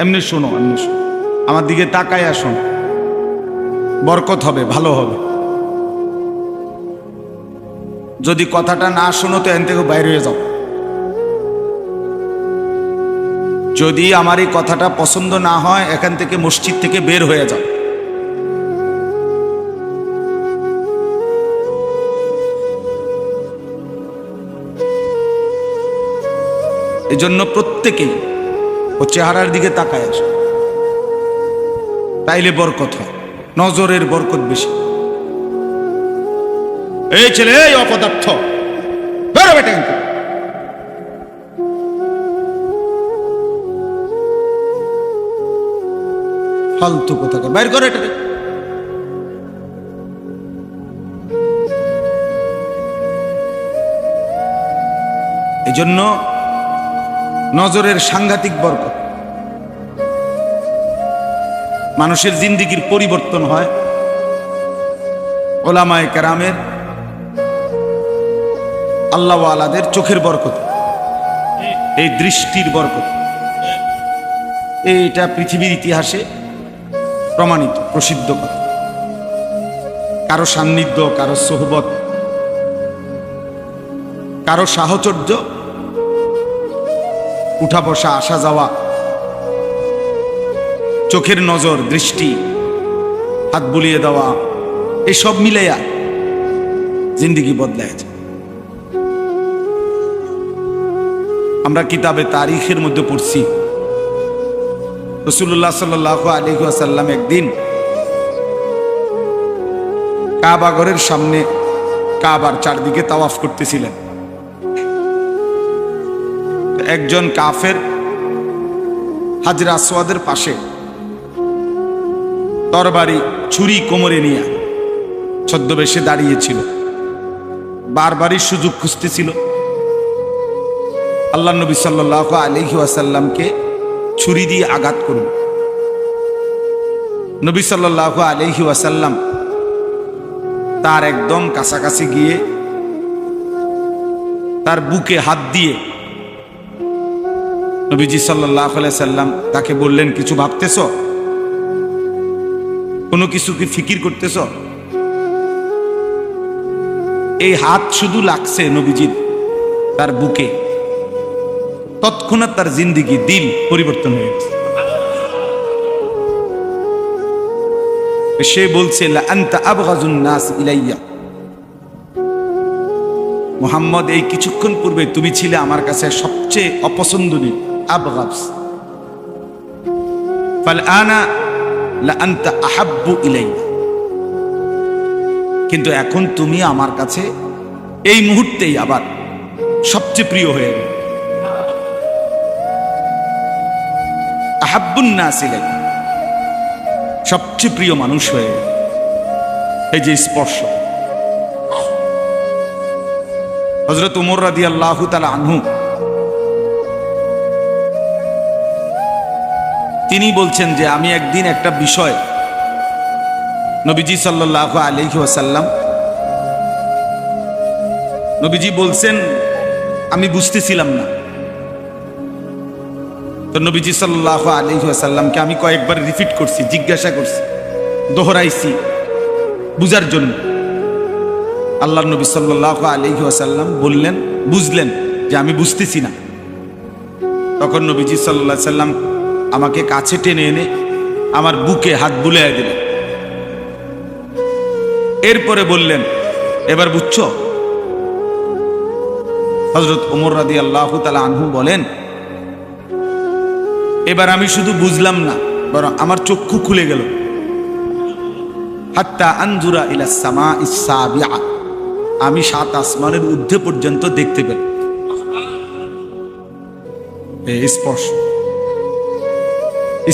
এমনি শোনো, এমনি শোনো, আমার দিকে তাকায় আসুন, বরকত হবে, ভালো হবে। যদি কথাটা না শোনো তো এখান থেকে বাইরে হয়ে যাও। যদি আমার এই কথাটা পছন্দ না হয়, এখান থেকে মসজিদ থেকে বের হয়ে যাও। এই জন্য প্রত্যেকেই ও চেহারার দিকে তাকায় আসে, তাইলে বরকত হয়, নজরের বরকত বেশি। এই ছেলে, এই অপদার্থ, বেরো বেটা, ফালতু কোথাকে বাইর করে এটাকে। এই জন্য নজরের সাংঘাতিক বরকত। মানুষের জিন্দেগির পরিবর্তন হয় ওলামায়ে কেরামের, আল্লাহ ওয়ালাদের চোখের বরকত, এই দৃষ্টির বরকত। এইটা পৃথিবীর ইতিহাসে প্রমাণিত, প্রসিদ্ধ কথা। কারো সান্নিধ্য, কারো সোহবত, কারো সাহচর্য, উঠা বসা, আসা যাওয়া, চোখের নজর, দৃষ্টি, হাত বুলিয়ে দেওয়া, এসব মিলাইয়া জিন্দেগি বদলায় যায়। আমরা কিতাবে তারিখের মধ্যে পড়ছি, রাসূলুল্লাহ সাল্লাল্লাহু আলাইহি ওয়াসাল্লাম একদিন কাবা ঘরের সামনে কাবার চারদিকে তাওয়াফ করতেছিলেন। একজন কাফের হাজরে আসওয়াদের পাশে তরবারি ছুরি কোমরে নিয়ে ছদ্মবেশে দাঁড়িয়েছিল, বারবারই সুযোগ খুঁজতেছিল আল্লাহ নবী সাল্লাল্লাহু আলাইহি ওয়াসাল্লামকে ছুরি দিয়ে আঘাত করবে। নবী সাল্লাল্লাহু আলাইহি ওয়াসাল্লাম তার একদম কাছাকাছি গিয়ে তার বুকে হাত দিয়ে নবীজি সাল্লাল্লাহু আলাইহি সাল্লাম তাকে বললেন, কিছু ভাবতেছ? কোনো কিছু কি ফিকির করতেছ? এই হাত শুধু লাগছে নবীজির তার বুকে, তৎক্ষণাৎ তার জিন্দিগি দিল পরিবর্তন হয়ে গেছে। সে বলছে, লা আনতা আবগাজুন নাস ইলাইয়া, মুহাম্মদ এই কিছুক্ষণ পূর্বে তুমি ছিলে আমার কাছে সবচেয়ে অপছন্দনীয়। আবগাজ ফাল আনা লা আনতা আহাব্বু ইলাইয়া, কিন্তু এখন তুমি আমার কাছে এই মুহূর্তেই আবার সবচেয়ে প্রিয় হয়ে গেল। আহাব্বুন নাস ইলাইয়া, সবচেয়ে প্রিয় মানুষ হয়ে গেল। এই যে স্পর্শ, হযরত ওমর রাদিয়াল্লাহু তাআলা আনহু তিনি বলছেন যে আমি একদিন একটা বিষয় নবীজি সাল্লাল্লাহু আলাইহি ওয়াসাল্লাম, নবীজি বলছেন আমি বুঝতেছিলাম না, তো নবীজি সাল্লাল্লাহু আলাইহি ওয়াসাল্লামকে আমি কয়েকবার রিপিট করছি, জিজ্ঞাসা করছি, দোহরাইছি বুঝার জন্য। আল্লাহর নবী সাল্লাল্লাহু আলাইহি ওয়াসাল্লাম বললেন, বুঝলেন যে আমি বুঝতেছি না। তখন নবীজি সাল্লাল্লাহু আলাইহি ওয়াসাল্লাম আমাকে কাছে টেনে এনে আমার বুকে হাত বুলিয়ে দিলেন। এরপরে বললেন, এবার বুঝছো? হযরত ওমর রাদিয়াল্লাহু তাআলা আনহু বলেন, এবার আমি শুধু বুঝলাম না, বরং আমার চক্ষু খুলে গেল। হাত্তা আনজুরা ইলা সামাইস সাবিআ, আমি 7 আসমানের ঊর্ধ্বে পর্যন্ত দেখতে পেলাম। এই স্পর্শ,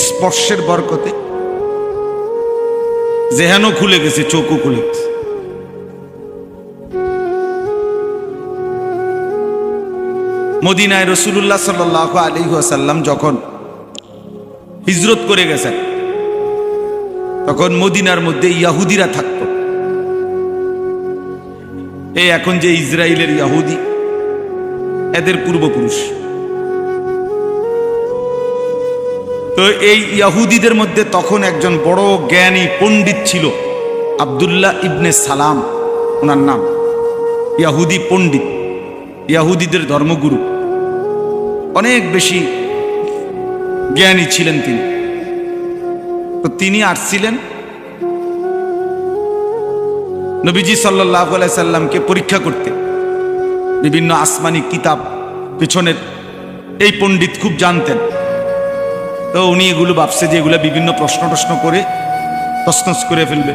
স্পর্শের বরকতে জেহানও খুলে গেছে, চোখও খুলে গেছে। মদিনায় রাসূলুল্লাহ সাল্লাল্লাহু আলাইহি ওয়াসাল্লাম যখন হিজরত করে গেছেন, তখন মদিনার মধ্যে ইহুদিরা থাকত। এই এখন যে ইসরায়েলের ইহুদি, এদের পূর্বপুরুষ। তো এই ইহুদিদের মধ্যে তখন একজন বড় জ্ঞানী পণ্ডিত ছিল, আব্দুল্লাহ ইবনে সালাম ওনার নাম। ইহুদি পণ্ডিত, ইহুদিদের ধর্মগুরু, অনেক বেশি জ্ঞানী ছিলেন তিনি। তো তিনি আসছিলেন নবীজি সাল্লাল্লাহু আলাইহি সাল্লামকে পরীক্ষা করতে, বিভিন্ন আসমানি কিতাব পিছনের। এই পণ্ডিত খুব জানতেন, তো উনি এগুলো ভাবছে যে এগুলো বিভিন্ন প্রশ্ন করে তছনছ করে ফেলবে,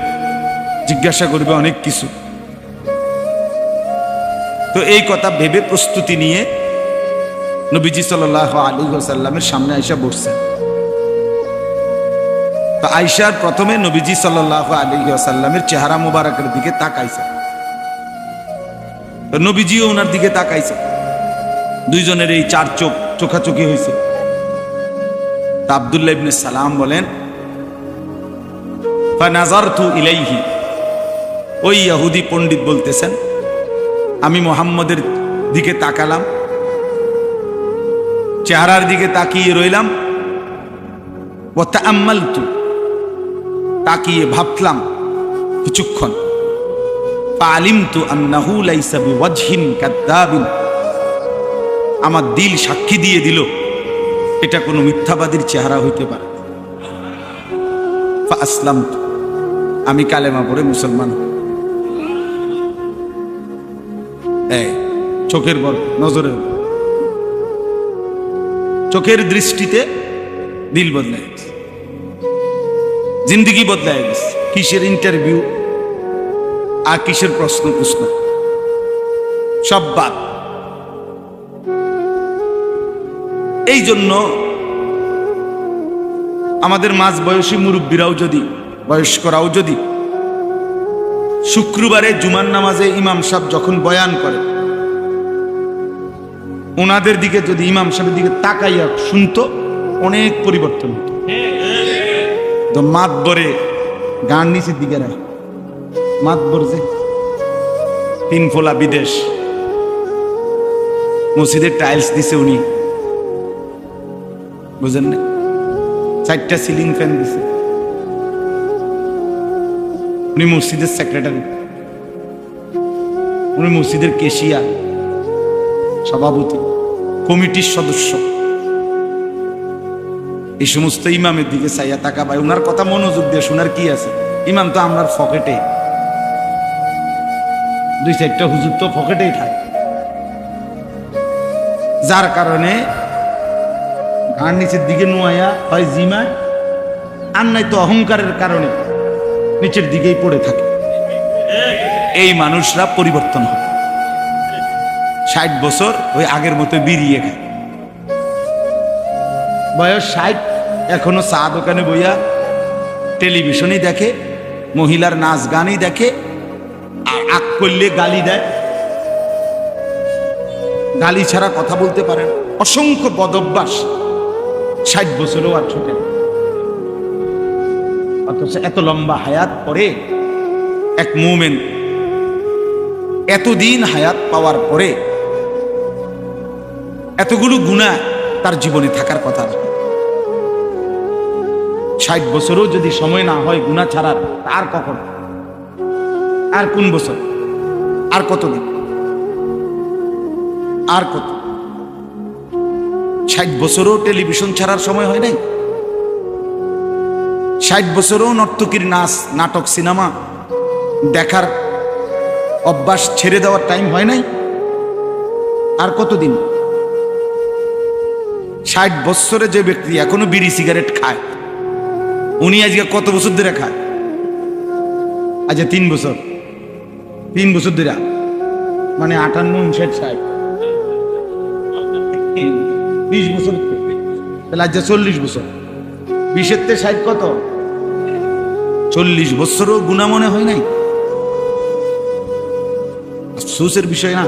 জিজ্ঞাসা করবে অনেক কিছু। তো এই কথা ভেবে প্রস্তুতি নিয়ে নবীজি সাল্লাল্লাহু আলাইহি ওয়াসাল্লামের সামনে আয়েশা বসছেন। তো আয়েশার প্রথমে নবীজি সাল্লাল্লাহু আলাইহি ওয়াসাল্লামের চেহারা মোবারকের দিকে তাকাইছে, তো নবীজিও ওনার দিকে তাকাইছে। দুইজনের এই 4 চোখ চোখাচোখি হয়েছে। তা আব্দুল্লাহ ইবনে সালাম বলেন, ফানাজারতু ইলাইহি, ওই ইহুদি পণ্ডিত বলতেছেন, আমি মুহাম্মদের দিকে তাকালাম, চেহারার দিকে তাকিয়ে রইলাম। ওয়া তাআম্মালতু, তাকিয়ে ভাবলাম কিছুক্ষণ। ফাআলিমতু আন্নাহু লাইসা বিওয়াজহিন কাযাবিন, আমার দিল সাক্ষী দিয়ে দিল এটা কোনো মিথ্যাবাদীর চেহারা হইতে পারে। ফাআসলামতু, আমি কালেমা পড়ে মুসলমান। এই চোখের বল, নজরের, চোখের দৃষ্টিতে দিল বদলায় গেছে, জিন্দগি বদলায় গেছে। কিসের ইন্টারভিউ আর কিসের প্রশ্ন সব বাদ। এই জন্য আমাদের মাঝ বয়সী মুরব্বীরাও যদি বয়স্করাও যদি শুক্রবারে জুমার নামাজে ইমাম সাহেব যখন বয়ান করে ওনাদের দিকে যদি ইমাম সাহেবের দিকে তাকাইয়া শুনতো অনেক পরিবর্তন হতো। তো মাতবরে গান নিচের দিকে রায় মাতবর যে তিন ফোলা বিদেশ মসজিদের টাইলস দিছে উনি, বুঝেন না, 4টা সিলিং ফ্যান দিছে উনি, মসজিদের সেক্রেটারি, উনি মসজিদের কেশিয়া, সভাপতি, কমিটির সদস্য। এই সমস্ত ইমামের দিকে চাইয়া তাকা ভাই, ওনার কথা মনোযোগ দিয়ে শোনার কি আছে? ইমাম তো আপনার পকেটে, 2-4টা হুজুর তো পকেটেই থাকে, যার কারণে ঘাড় নিচের দিকে নোয়া হয় জিমায়, আর নাই তো অহংকারের কারণে নিচের দিকেই পড়ে থাকে। এই মানুষরা পরিবর্তন হয়, 60 বছর ওই আগের মতো বিড়িয়ে খায়, বয়স 60, এখনো চা দোকানে বইয়া টেলিভিশনই দেখে, মহিলার নাচ গানই দেখে, আর আগ করলে গালি দেয়, গালি ছাড়া কথা বলতে পারে না। অসংখ্য বদভ্যাস, 60 বছরেও আর ছোটে না। অথচ এত লম্বা হায়াত পরে এক মুমিন এতদিন হায়াত পাওয়ার পরে এতগুলো গুনাহ তার জীবনে থাকার কথা না। 60 বছরও যদি সময় না হয় গুনাহ ছাড়ার, আর কখন, আর কোন বছর, আর কতদিন, আর কত? 60 বছরও টেলিভিশন ছাড়ার সময় হয় নাই, 60 বছরও নর্তকীর নাচ, নাটক, সিনেমা দেখার অভ্যাস ছেড়ে দেওয়ার টাইম হয় নাই, আর কতদিন? 60 বছরে যে ব্যক্তি এখনো বিড়ি সিগারেট খায়, উনি আজকে কত বছর ধরে খায়? আজ 3 বছর, 3 বছর ধরে, মানে 58, 59, 60, 20 বছর, তাহলে আজ 40 বছর, 20-এর থেকে 60 কত? 40 বছরও গুনাহ মনে হয় নাই। আফসোসের বিষয় না?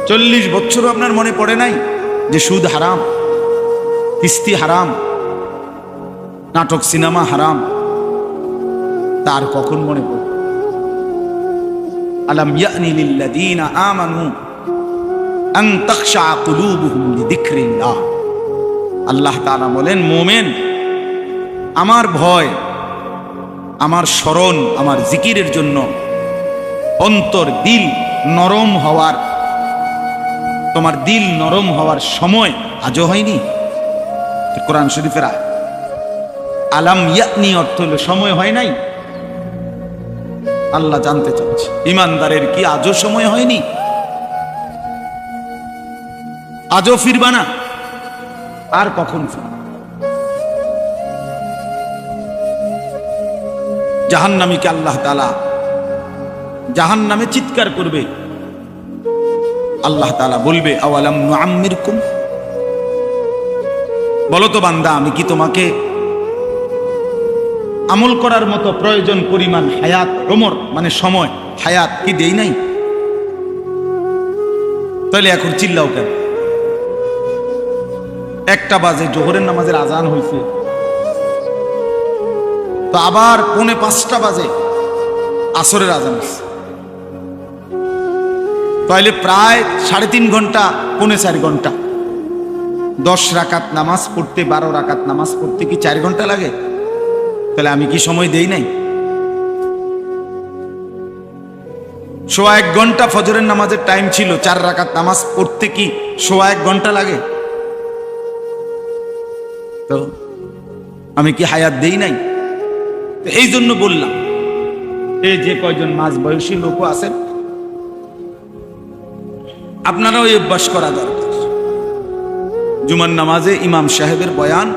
40 বছরও আপনার মনে পড়ে নাই যে সুদ হারাম, কিস্তি হারাম, নাটক সিনেমা হারাম? তার কখন মনে পড়ে? আলাম ইয়ানি লিল্লাযীনা আমানু আন তাখশা কুলুবুহুম লিযিকরিল্লাহ। আল্লাহ তাআলা বলেন, মুমিন, আমার ভয়, আমার স্মরণ, আমার জিকিরের জন্য অন্তর, দিল নরম হওয়ার, তোমার দিল নরম হওয়ার সময় আজও হয়নি? কোরআন শরীফের আলাম ইয়ানি অর্থ হলো সময় হয় নাই। আল্লাহ জানতে চাচ্ছে, ইমানদারের কি আজও সময় হয়নি? আজও ফিরবা না? আর কখন ফিরবা? জাহান্নামীকে আল্লাহ তাআলা জাহান্নামে চিৎকার করবে, আল্লাহ তাআলা বলবে, আওয়ালাম নুআম্মিরকুম, বলো তো বান্দা, আমি কি তোমাকে আমল করার মতো প্রয়োজন পরিমাণ হায়াত, ওমর মানে সময়, হায়াত কি দেই নাই? তাহলে এখন চিল্লাও কেন? 1টা বাজে, জোহরের নামাজের আজান হয়েছে, তো আবার 4:45 বাজে আসরের আজান হয়েছে, তাহলে প্রায় 3.5 ঘন্টা, 4.25 ঘন্টা। 10 রাকাত নামাজ পড়তে, 12 রাকাত নামাজ পড়তে কি 4 ঘন্টা লাগে? তাহলে আমি কি সময় দেই নাই? 1.25 ঘন্টা ফজরের নামাজের টাইম ছিল, 4 রাকাত নামাজ পড়তে কি 1.25 ঘন্টা লাগে? তো আমি কি হায়াত দেই নাই? এই জন্য বললাম, এই যে কয়জন মাঝ বয়সী লোক আছেন, আপনারাও এই অভ্যাস করা দরকার। জুমার নামাজে ইমাম সাহেবের বয়ান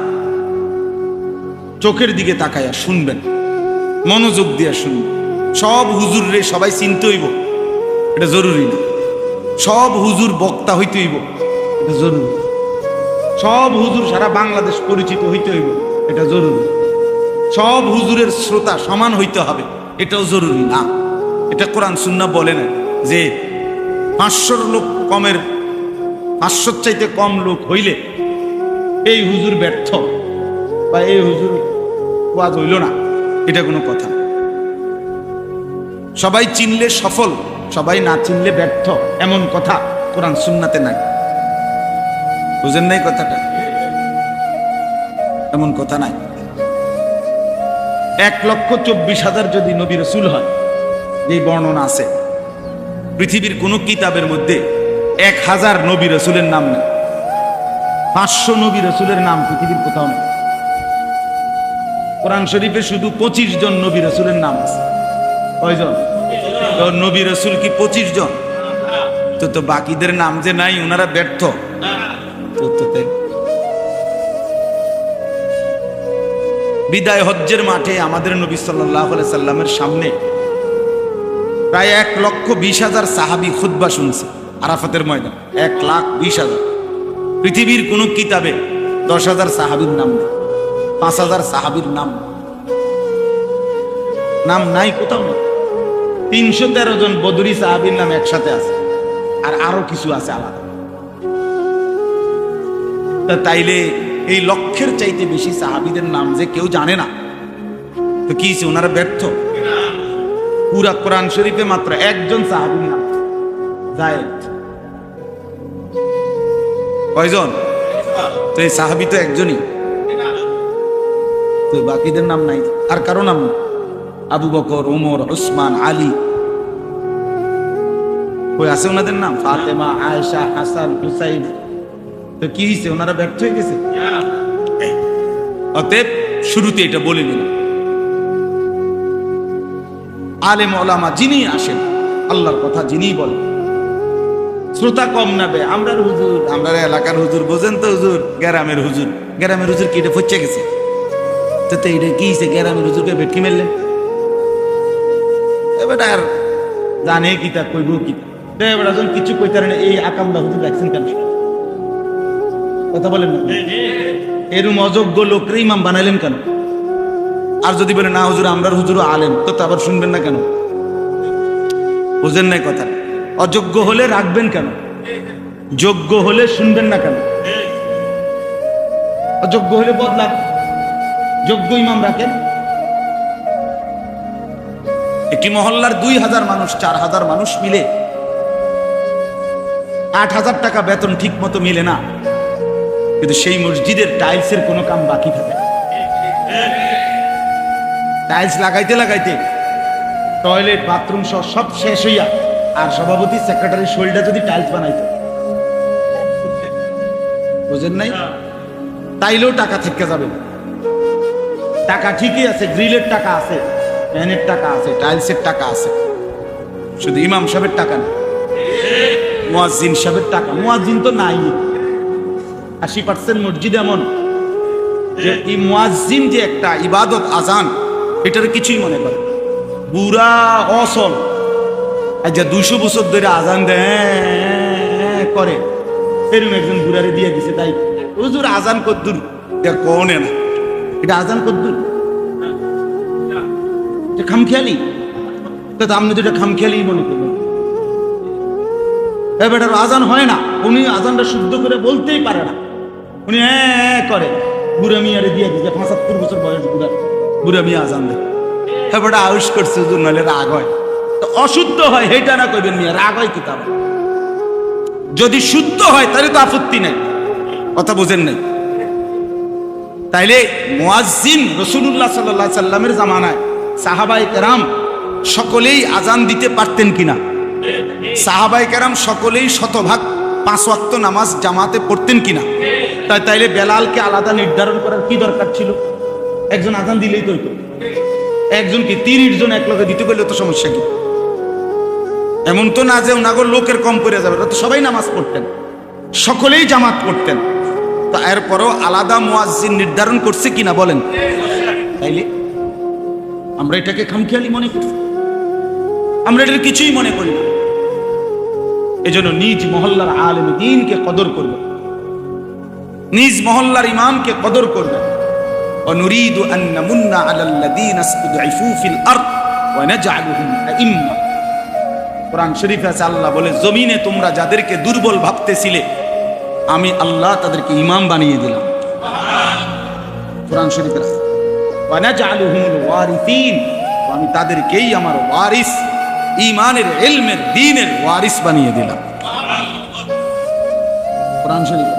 চোখের দিকে তাকায়া শুনবেন, মনোযোগ দিয়ে শুনবেন। সব হুজুর রে সবাই চিনতে হইব, এটা জরুরি না। সব হুজুর বক্তা হইতে হইব, এটা জরুরি। সব হুজুর সারা বাংলাদেশ পরিচিত হইতে হইব, এটা জরুরি। সব হুজুরের শ্রোতা সমান হইতে হবে এটাও জরুরি না। এটা কোরআন সুন্নাহ বলে না যে 500 লোক কমের 500 চাইতে কম লোক হইলে এই হুজুর ব্যর্থ বা এই হুজুর ওয়াজ হইল না, এটা কোনো কথা। সবাই চিনলে সফল, সবাই না চিনলে ব্যর্থ, এমন কথা কোরআন সুন্নাতে নাই। বুঝেন নাই কথাটা? এমন কথা নাই। 1,24,000 যদি নবী রাসূল হয়, এই বর্ণনা আছে, পৃথিবীর কোন কিতাবের মধ্যে 1000 নবী রাসূলের নাম নেই। 500 নবী রাসূলের নাম পৃথিবীর কোথাও নেই। কোরআন শরীফে শুধু 25 জন নবী রাসূলের নাম আছে। কয়জন? তো নবী রাসূল কি 25 জন? তো বাকিদের নাম যে নাই, ওনারা ব্যর্থ। বিদায় হজ্জের মাঠে আমাদের নবী সাল্লাল্লাহু আলাইহি সাল্লামের সামনে প্রায় 1,20,000 সাহাবী খুতবা শুনছে আরাফাতের ময়দান। 1,20,000। পৃথিবীর কোন কিতাবে 10,000 সাহাবীর নাম নেই, 5,000 সাহাবীর নাম নাই, কোথাও নেই। 313 জন বদরি সাহাবীর নাম একসাথে আছে, আর আরো কিছু আছে আলাদা। তাইলে এই লক্ষের চাইতে বেশি সাহাবীদের নাম যে কেউ জানে না, তো কি ওনারা ব্যর্থ? পুরা কোরআন শরীফে মাত্র একজন সাহাবীর নাম যায়েদ। কয়জন? তো এই সাহাবী তো একজনই, তো বাকিদের নাম নাই। আর কারো নাম নেই। আবু বকর, ওমর, উসমান, আলী, কই আছে ওনাদের নাম? ফাতেমা, আয়েশা, হাসান, হুসাইন। তো কি হয়েছে? ওনারা ব্যর্থ হয়ে গেছে। অতএব শুরুতে এটা বলে নিলাম, আলেম ওলামা যিনি আসেন, আল্লাহর কথা যিনি বলেন, শ্রোতা কম নাবে। আমরা হুজুর, আমরা এলাকার হুজুর, বোঝেন তো হুজুর, গ্রামের হুজুর। গ্রামের হুজুর কি এটা ফচ্ছে গেছে? তো এটা কি হয়েছে? গ্রামের হুজুরকে ভেটকি মেললেন, এবার আর জানে কিতা কইব কিতা, এবার যখন কিছু কইতে পারে না, এই আকামদা হুজুর রাখছেন কেন? কথা বলেন না? এরম অযোগ্য লোকরে ইমাম বানাইলেন কেন? আর যদি বলে না হুজুর আমরার হুজুরও আলেম, তো আবার শুনবেন না কেন? বুঝেন নাই কথা? অযোগ্য হলে রাখবেন কেন? যোগ্য হলে শুনবেন না কেন? অযোগ্য হলে বদলান, যোগ্য ইমাম রাখেন। একটি মহল্লার 2,000 মানুষ, 4,000 মানুষ মিলে 8,000 টাকা বেতন ঠিক মতো মিলে না, কিন্তু সেই মসজিদের টাইলসের কোনো কাম বাকি থাকে না। টাইলস লাগাইতে লাগাইতে টয়লেট, বাথরুম সব শেষ হইয়া, আর সভাপতি সেক্রেটারি শরীরটা যদি টাইলস বানাইতো, বুঝেন নাই? তাইলেও টাকা থেকে যাবে। টাকা ঠিকই আছে, গ্রিলের টাকা আছে, ফ্যানের টাকা আছে, টাইলসের টাকা আছে, শুধু ইমাম সাহেবের টাকা নেই, মুয়াজ্জিন সাহেবের টাকা। মুয়াজ্জিন তো নাই। 80% মসজিদ এমন যে এই মুয়াজ্জিন যে একটা ইবাদত, আজান, এটার কিছুই মনে করে বুড়া অসল। আচ্ছা 200 বছর ধরে আজান দেয় করে, এরকম একজন বুড়ারে দিয়ে দিছে। তাই হুজুর আজান কদ্দুর? কোনে না, এটা আজান কদ্দুর? খামখেয়ালি। তো আপনি তো এটা খামখেয়ালি মনে করবেন। এবার আজান হয় না, উনি আজানটা শুদ্ধ করে বলতেই পারে না, উনি করে। বুড়া মিয়ারে দিয়ে দিচ্ছে, 75 বছর বয়স বুড়া মিয়া আজান দেয়। এবার আউশ করছে হুজুর, নাহলে রাগ হয়। তো অশুদ্ধ হয় হেটা না কইবেন মিয়া, রাগ হয় কিতাব। যদি শুদ্ধ হয় তাহলে তো আপত্তি নাই, কথা বুঝেন নাই? তাইলে মুয়াজ্জিন রাসূলুল্লাহ সাল্লাল্লাহু আলাইহি সাল্লামের জামানায় সাহাবায়ে কেরাম সকলেই আজান দিতে পারতেন কিনা? সাহাবায়ে কেরাম সকলেই শতভাগ 5 ওয়াক্ত নামাজ জামাতে পড়তেন কিনা? তাইলে বেলালকে আলাদা নির্ধারণ করার কি দরকার ছিল? একজন আজান দিলেই তো হইতো। একজন কি 30 জন এক লগে দিতে গেলে তো সমস্যা কি? এমন তো না যে ওনাগর লোকের কম পড়ে যাবে, তো সবাই নামাজ পড়তেন, সকলেই জামাত পড়তেন। তো এরপরও আলাদা মুয়াজ্জিন নির্ধারণ করছে কিনা বলেন? তাইলে আমরা এটাকে খামখেয়ালি মনে করি, আমরা এটার কিছুই মনে করি না। এজন্য নিজ মহল্লার আলেম দ্বীনকে কদর করবেন, নিজ মহল্লার ইমামকে কদর করবেন, ونريد أن نمن على الذين استضعفوا في الأرض ونجعلهم أئمة। কোরআন শরীফে আছে আল্লাহ বলে জমিনে তোমরা যাদেরকে দুর্বল ভাবতেছিলে আমি আল্লাহ তাদেরকে ইমাম বানিয়ে দিলাম। কোরআন শরীফে আছে ওয়ানাজআলুহুমুল ওয়ারিসিন, আমি তাদেরকেই আমার ওয়ারিস, ঈমানের, ইলমের, দ্বীনের ওয়ারিস বানিয়ে দিলাম। কোরআন শরীফে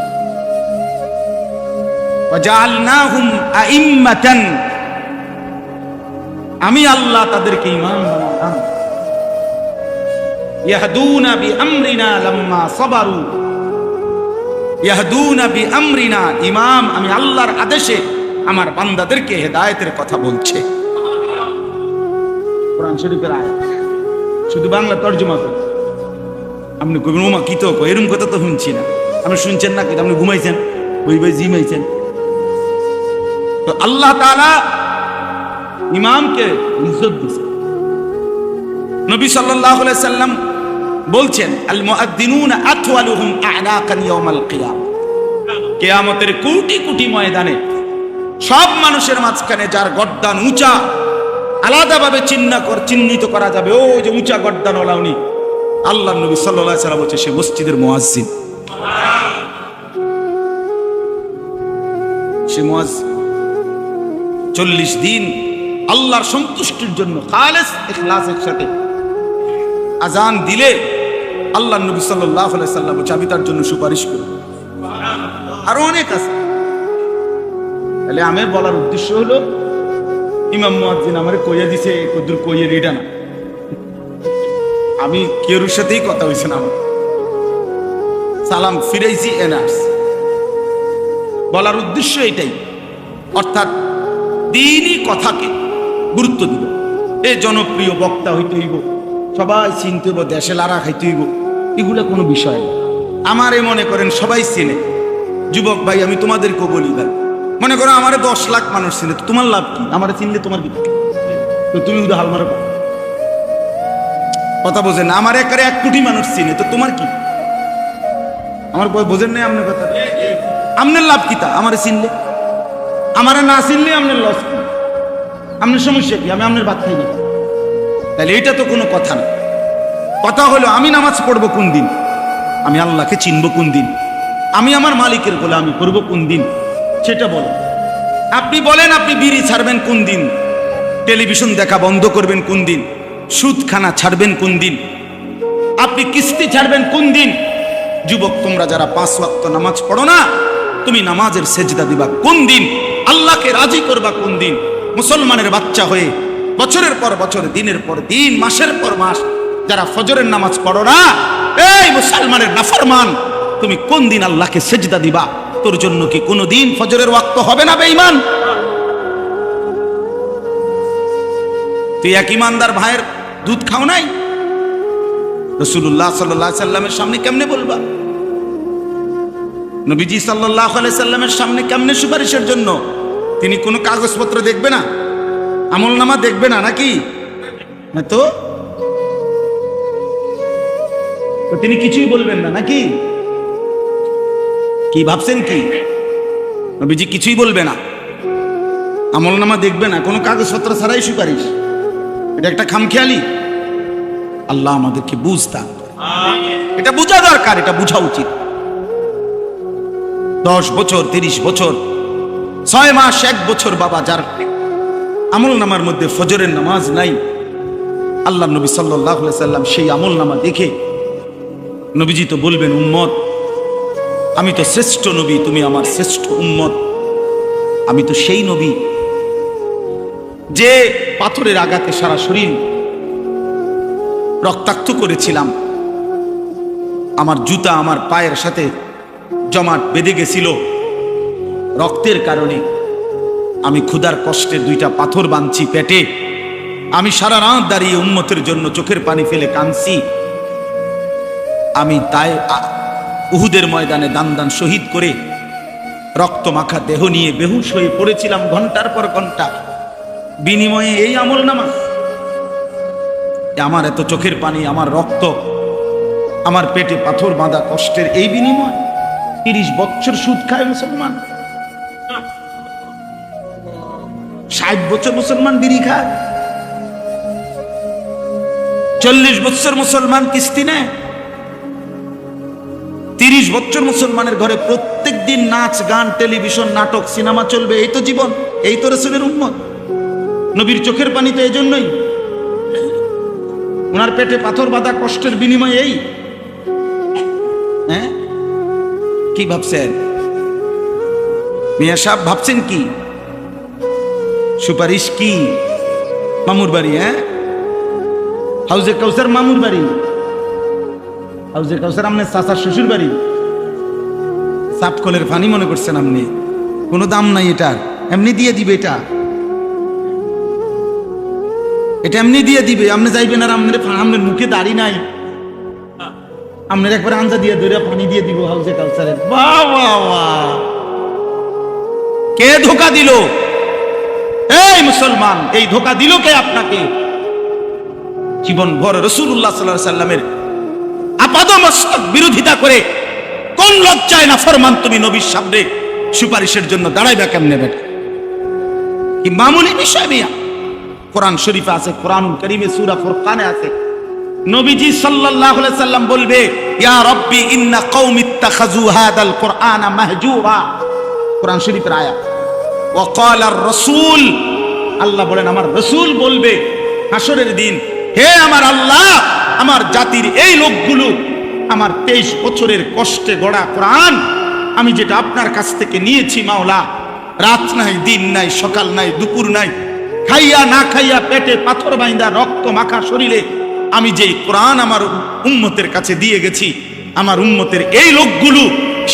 ওয়াজআলনাহুম আইম্মাতান, আমি আল্লাহ তাদেরকে ইমাম বানালাম। ইয়াহদুনা বিআমরিনা লাম্মা সাবারু, ইয়াহদুনা বিআমরিনা, ইমাম আমি আল্লাহর আদেশে আমার বান্দাদেরকে হেদায়েতের কথা বলছে। কোরআন শরীফের আয়াত, শুধু বাংলা তরজমা করে। আপনি কইবেন ওমা কি তো এরকম কথা তো শুনছি না। আপনি শুনছেন না, কিন্তু আপনি ঘুমাইছেন, বই বই জিমাইছেন। তো আল্লাহ তাআলা ইমামকে ইজ্জত দিয়েছেন। নবী সাল্লাল্লাহু আলাইহি সাল্লাম বলছেন আল মুআদ্দিনুনা আতওয়ালুহুম আ'নাকান ইয়াউমাল কিয়ামah, কিয়ামতের কোটি কোটি ময়দানে সব মানুষের মাঝখানে যার গর্দান উঁচা, আলাদাভাবে চিহ্নিত করা যাবে, ও যে উঁচা গর্দান ওলা উনি, আল্লাহর নবী সাল্লাল্লাহু আলাইহি সাল্লাম বলছে সে মসজিদের মুয়াজ্জিন। সে মুয়াজ্জিন 40 দিন আল্লাহর সন্তুষ্টির জন্য খালেস ইখলাসের সাথে আজান দিলে আল্লাহর নবী সাল্লাল্লাহু আলাইহি সাল্লাম বলছে আমি তার জন্য সুপারিশ করি। আরো অনেক আছে। তাহলে আমি বলার উদ্দেশ্য হলো ইমাম মুয়াজ্জিন আমারে কইয়া দিছে, কদ্দুর কইয়ে রিডা না, আমি কেউর সাথেই কথা হইছে না, আমার সালাম ফিরাইছি এনার্স। বলার উদ্দেশ্য এটাই, অর্থাৎ দ্বীনি কথাকে গুরুত্ব দিব। এ জনপ্রিয় বক্তা হইতে হইব, সবাই চিনতে হইব, দেশে লারা খাইতে হইব, এগুলা কোনো বিষয় না। আমারে মনে করেন সবাই চিনে, যুবক ভাই আমি তোমাদেরকেও বলি ভাই, মনে করো আমারে 10 লাখ মানুষ চিনে, তো তোমার লাভ কি? আমারে চিনলে তোমার কি? তো তুমি উদা হাল মারো, কথা বোঝেন না। আমার একারে 1 কোটি মানুষ চিনে, তো তোমার কি? আমার বোঝেন নাই আপনার কথা? আপনার লাভ কি তা? আমারে চিনলে, আমারে না চিনলে আপনার লস কি? আপনার সমস্যা কি? আমি আপনার বাদ খাই না। তাহলে এটা তো কোনো কথা না। কথা হলো আমি নামাজ পড়বো কোন দিন, আমি আল্লাহকে চিনবো কোন দিন, আমি আমার মালিকের গোলামি করবো কোন দিন, সেটা বলো। আপনি বলেন আপনি বিড়ি ছাড়বেন কোন দিন, টেলিভিশন দেখা বন্ধ করবেন কোন দিন, সুদখানা ছাড়বেন কোন দিন, আপনি কিস্তি ছাড়বেন কোন দিন? যুবক তোমরা যারা 5 ওয়াক্ত নামাজ পড়ো না, তুমি নামাজের সেজদা দিবা কোন দিন? আল্লাহকে রাজি করবা কোন দিন? মুসলমানের বাচ্চা হয়ে বছরের পর বছর, দিনের পর দিন, মাসের পর মাস যারা ফজরের নামাজ পড়ো না, এই মুসলমানের নাফরমান, তুমি কোন দিন আল্লাহকে সেজদা দিবা? তোর জন্য কি কোনো দিন ফজরের ওয়াক্ত হবে না বেঈমান? তুই এক ইমানদার ভাইয়ের দুধ খাও নাই? রাসূলুল্লাহ সাল্লাল্লাহু আলাইহি সাল্লামের সামনে কেমনে বলবা? নবীজি সাল্লাল্লাহু আলাইহি সাল্লামের সামনে কেমনে সুপারিশের জন্য? তিনি কোনো কাগজপত্র দেখবে না, আমলনামা দেখবে না নাকি? না তো তিনি কিছুই বলবেন না নাকি? কি ভাবছেন কি? নবীজি কিছুই বলবে না, আমলনামা দেখবে না, কোনো কাগজপত্র ছাড়াই সুপারিশ। এটা একটা খামখেয়ালি। আল্লাহ আমাদেরকে বুঝতা, এটা বোঝা দরকার, এটা বোঝা উচিত। 10 বছর, 30 বছর, 6 মাস, 1 বছর বাবা যার আমলনামার মধ্যে ফজরের নামাজ নাই, আল্লাহ নবী সাল্লাল্লাহু আলাইহি সাল্লাম সেই আমলনামা দেখে নবীজি তো বলবেন উম্মত, আমি তো শ্রেষ্ঠ নবী, তুমি আমার শ্রেষ্ঠ উম্মত। আমি তো সেই নবী যে পাথরের আঘাতে সারা শরীর রক্তাক্ত করেছিলাম, আমার জুতা আমার পায়ের সাথে জমাট বেঁধে গেছিল রক্তের কারণে। আমি ক্ষুধার কষ্টে 2টা পাথর বাঁধছি পেটে, আমি সারা রাত দাঁড়িয়ে উম্মতের জন্য চোখের পানি ফেলে কাঁদছি। আমি তাই উহুদের ময়দানে দান দান শহীদ করে রক্ত মাখা দেহ নিয়ে বেহুশ হয়ে পড়েছিলাম ঘন্টার পর ঘন্টা, বিনিময়ে এই আমলনামা। আমার এত চোখের পানি, আমার রক্ত, আমার পেটে পাথর বাঁধা কষ্টের এই বিনিময় 30 বছর সুদ খায় মুসলমান। 60 বছর মুসলমান বিড়ি খায়, 40 বছর মুসলমান কিস্তি নেয়, 30 বছর মুসলমানের ঘরে প্রত্যেক দিন নাচ গান টেলিভিশন নাটক সিনেমা চলবে। এই তো জীবন, এই তো রাসূলের উম্মত। নবীর চোখের পানি তো এই জন্যই, ওনার পেটে পাথর বাঁধা কষ্টের বিনিময়ে এই। হ্যাঁ, কি ভাবছেন মিয়া সাহেব, ভাবছেন কি সুপারিশ কি মামুর বাড়ি? হ্যাঁ, হাউজে কাউসার মামুর বাড়ি, হাউজে কাউসার আমনে চাচার শ্বশুর বাড়ি, সাপকলের পানি মনে করছেন আপনি? কোনো দাম নাই এটার, এমনি দিয়ে দিবে এটা, এটা এমনি দিয়ে দিবে। আপনি যাইবেন আর আপনার মুখে দাড়ি নাই, আপনার একবার আঞ্জা দিয়ে ধরে পানি দিয়ে দিব হাউজে কাউসারের। বাহ বাহ বাহ, কে ধোকা দিল? এই মুসলমান, এই ধোকা দিল কে আপনাকে? জীবন ভর রাসূলুল্লাহ সাল্লাল্লাহু আলাইহি সাল্লামের আপাদমস্তক বিরোধিতা করে কোন লজ্জায় নাফরমান তুমি নবীর সামনে সুপারিশের জন্য দাঁড়াইবা কেমনে বেটা? কি মামুলি বিষয় মিয়া? কোরআন শরীফে আছে, কোরআনুল কারীমে সূরা ফুরকানে আছে, নবীজি সাল্লাল্লাহু আলাইহি সাল্লাম বলবে, ইয়া রাব্বি ইন্না কওমি ইত্তাখাযু হাদাল কুরআনা মাহজুরা। কোরআন শরীফের আয়াত। ওয়া ক্বালা আর-রাসূল, আল্লাহ বলেন আমার রাসূল বলবে হাসরের দিন, হে আমার আল্লাহ, আমার জাতির এই লোকগুলো আমার 23 বছরের কষ্টে গড়া কোরআন, আমি যেটা আপনার কাছ থেকে নিয়েছি মাওলা, রাত নাই দিন নাই সকাল নাই দুপুর নাই, খাইয়া না খাইয়া পেটে পাথর বাইন্দা রক্ত মাখা শরীরে আমি যেই কোরআন আমার উম্মতের কাছে দিয়ে গেছি, আমার উম্মতের এই লোকগুলো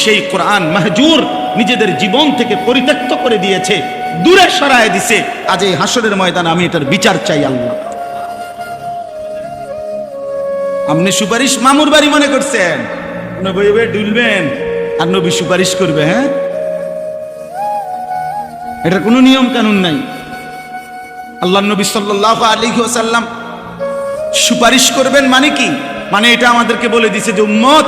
সেই কোরআন মাহজুর নিজেদের জীবন থেকে পরিত্যক্ত করে দিয়েছে, দূরে সরায় দিছে। আজ এই হাসরের ময়দানে আমি এটার বিচার চাই আল্লাহ। আপনি সুপারিশ মামুর বাড়ি মনে করছেন, নবী ডুলবেন আর নবী সুপারিশ করবে? হ্যাঁ, এটার কোনো নিয়ম কানুন নাই। আল্লাহ নবী সাল্লাল্লাহু আলাইহি ওয়াসাল্লাম সুপারিশ করবেন মানে কি? মানে এটা আমাদেরকে বলে দিছে যে উম্মত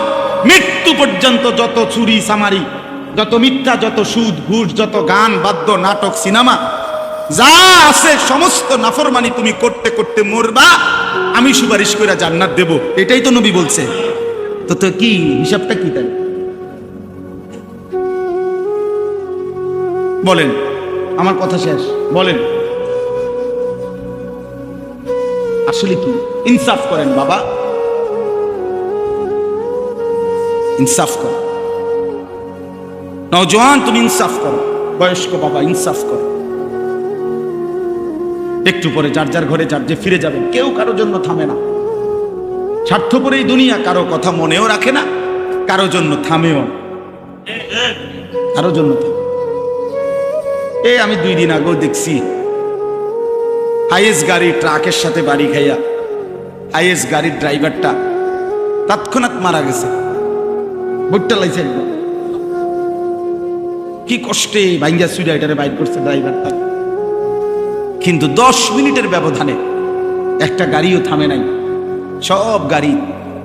মৃত্যু পর্যন্ত যত চুরি সামারি, যত মিথ্যা, যত সুদ ঘুষ, যত গান বাদ্য নাটক সিনেমা যা আছে সমস্ত নাফরমানি তুমি করতে করতে মরবা, আমি সুপারিশ করে জান্নাত দেব। এটাই তো নবী বলছে। তো তো কি হিসাবটা কি তাই বলেন? আমার কথা শেষ, বলেন আসলে কি? ইনসাফ করেন বাবা, ইনসাফ করো। নওজোয়ান তুমি ইনসাফ করো, বয়স্ক বাবা ইনসাফ করো। একটু পরে যার যার ঘরে যার যে ফিরে যাবেন, কেউ কারোর জন্য থামে না। স্বার্থপর এই দুনিয়া, কারো কথা মনেও রাখে না, কারো জন্য থামেও না, কারো জন্য থামে। এই আমি 2 দিন আগেও দেখছি হাইয়েস্ট গাড়ি ট্রাকের সাথে বাড়ি খাইয়া হাইয়েস্ট গাড়ির ড্রাইভারটা তৎক্ষণাৎ মারা গেছে। বুটটা লাইছে একদম, কি কষ্টে ভাঙ্গা সুইডা এটারে বাইর করছে ড্রাইভারটা। কিন্তু 10 মিনিটের ব্যবধানে একটা গাড়িও থামে নাই, সব গাড়ি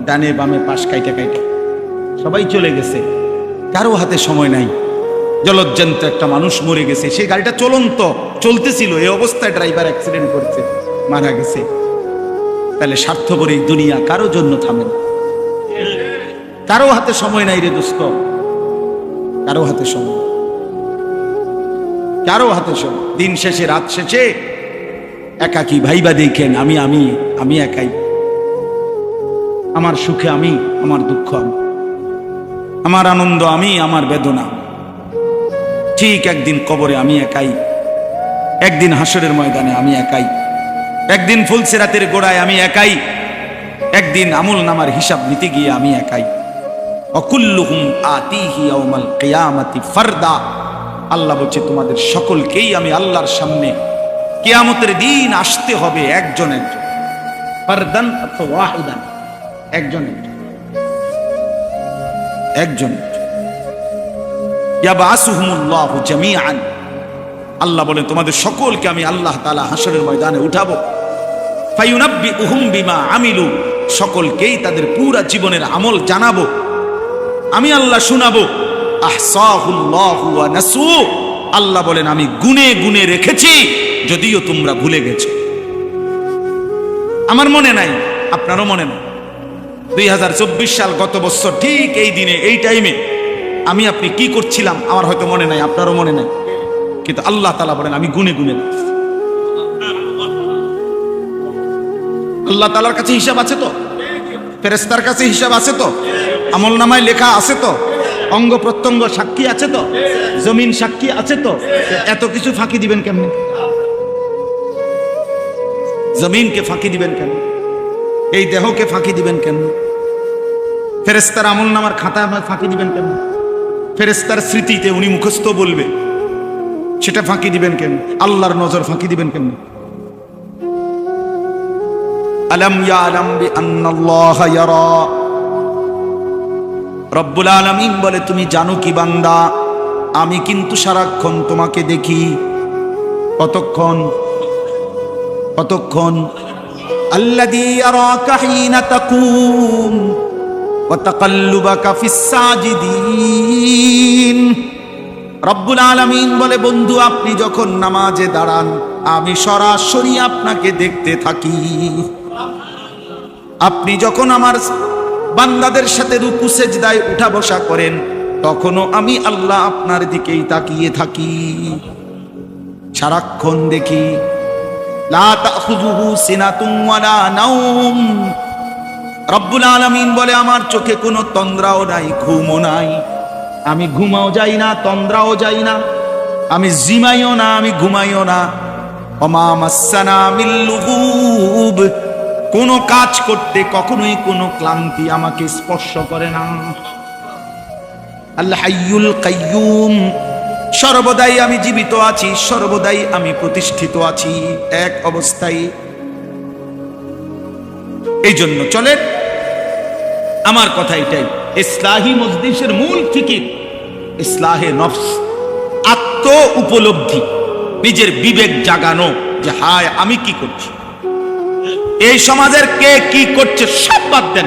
ডানে বামে পাশ কাইটা কাইটা সবাই চলে গেছে, কারো হাতে সময় নাই। জলজ্জান্ত একটা মানুষ মরে গেছে, সেই গাড়িটা চলন্ত চলতেছিল, এই অবস্থায় ড্রাইভার অ্যাক্সিডেন্ট করছে, মারা গেছে। তাহলে স্বার্থপর এই দুনিয়া কারো জন্য থামে না, কারো হাতে সময় নাই রে দোস্ত, কারো হাতে সময়, কারো হাতে সময়। দিন শেষে রাত শেষে একাকী ভাইবা দেখেন, আমি আমি আমি একাই, আমার সুখে আমি, আমার দুঃখ আমি, আমার আনন্দ আমি, আমার বেদনা। ঠিক একদিন কবরে আমি একাই, একদিন হাসরের ময়দানে আমি একাই, একদিন ফুলসিরাতের গোড়ায় আমি একাই, একদিন আমল নামার হিসাব নিতে গিয়ে আমি একাই। অকুল্লুহুম আতিহি ইয়াউমাল কিয়ামাতি ফারদা। আল্লাহ বলছে তোমাদের সকলকেই আমি আল্লাহর সামনে কিয়ামতের দিন আসতে হবে একজন একজন, ফারদান অথবা ওয়াহিদান, একজন একজন। ইয়াবাসুহুমুল্লাহু জামিআন। আল্লাহ বলেন তোমাদের সকলকে আমি আল্লাহ তাআলা হাসরের ময়দানে উঠাবো। ফায়ুনাব্বিউহুম বিমা আমিলু, সকলকেই তাদের পুরা জীবনের আমল জানাবো, আমি আল্লাহ শুনাবো। আহসাহুল্লাহু ওয়া নাসু, আল্লাহ বলেন আমি গুনে গুনে রেখেছি, যদিও তোমরা ভুলে গেছো। আমার মনে নাই, আপনারও মনে নাই। 2024 সাল গত বছর ঠিক এই দিনে এই টাইমে আমি আপনি কি করছিলাম আমার হয়তো মনে নাই, আপনারও মনে নাই, কিন্তু আল্লাহ তাআলা বলেন আমি গুনে গুনে রাখছি। আল্লাহ তাআলার কাছে হিসাব আছে তো, ফেরেশতার কাছে হিসাব আছে তো, আমলনামায় লেখা আছে তো, অঙ্গ প্রত্যঙ্গ সাক্ষী আছে তো, জমিন সাক্ষী আছে তো। এত কিছু ফাঁকি দিবেন কেমনে? জমিনকে ফাঁকি দিবেন কেন? এই দেহকে ফাঁকি দিবেন কেন? ফেরেশতার আমলনামার খাতা ফাঁকি দিবেন কেন? ফেরেশতার স্মৃতিতে উনি মুখস্থ বলবে, সেটা ফাঁকি দিবেন কেন? আল্লাহর নজর ফাঁকি দিবেন কেন? আলাম ইয়ালাম বিআন্নাল্লাহা ইয়ারা। রব্বুল আলামিন বলে তুমি জানো কি বান্দা, আমি কিন্তু সারাক্ষণ তোমাকে দেখি। কতক্ষণ? কতক্ষণ? আল্লাযী ইয়ারাকা হিনা তাকুম ওয়া তাকাল্লুবাকা ফিস সাজিদিন। রব্বুল আলামিন বলে বন্ধু আপনি যখন নামাজে দাঁড়ান আমি সরাসরি আপনাকে দেখতে থাকি। আপনি যখন আমার বান্দাদের সাথে রুকু সেজদায় উঠা বসা করেন তখনও আমি আল্লাহ আপনার দিকেই তাকিয়ে থাকি, সারাক্ষণ দেখি। লা তাখুযুহু সিনাতুন ওয়ালা নাওম। রব্বুল আলামিন বলে আমার চোখে কোনো তন্দ্রাও নাই, ঘুমও নাই। আমি ঘুমাও যাই না, তন্দ্রাও যাই না, আমি জিমাইও না, আমি ঘুমাইও না। ওমা মাসসানা মিল লুগুব। কোনো কাজ করতে কখনোই কোনো ক্লান্তি আমাকে স্পর্শ করে না। আল হাইয়ুল কাইয়ুম। সর্বদাই আমি জীবিত আছি, সর্বদাই আমি প্রতিষ্ঠিত আছি এক অবস্থায়। এই জন্য চলেন, আমার কথা এটাই, ইসলাহি মজলিসের মূল ফিকির ইসলাহে নফস, আত্ম উপলব্ধি, নিজের বিবেক জাগানো যে হায় আমি কি করছি, এই সমাজের কে কি করছে সব বাদ দেন,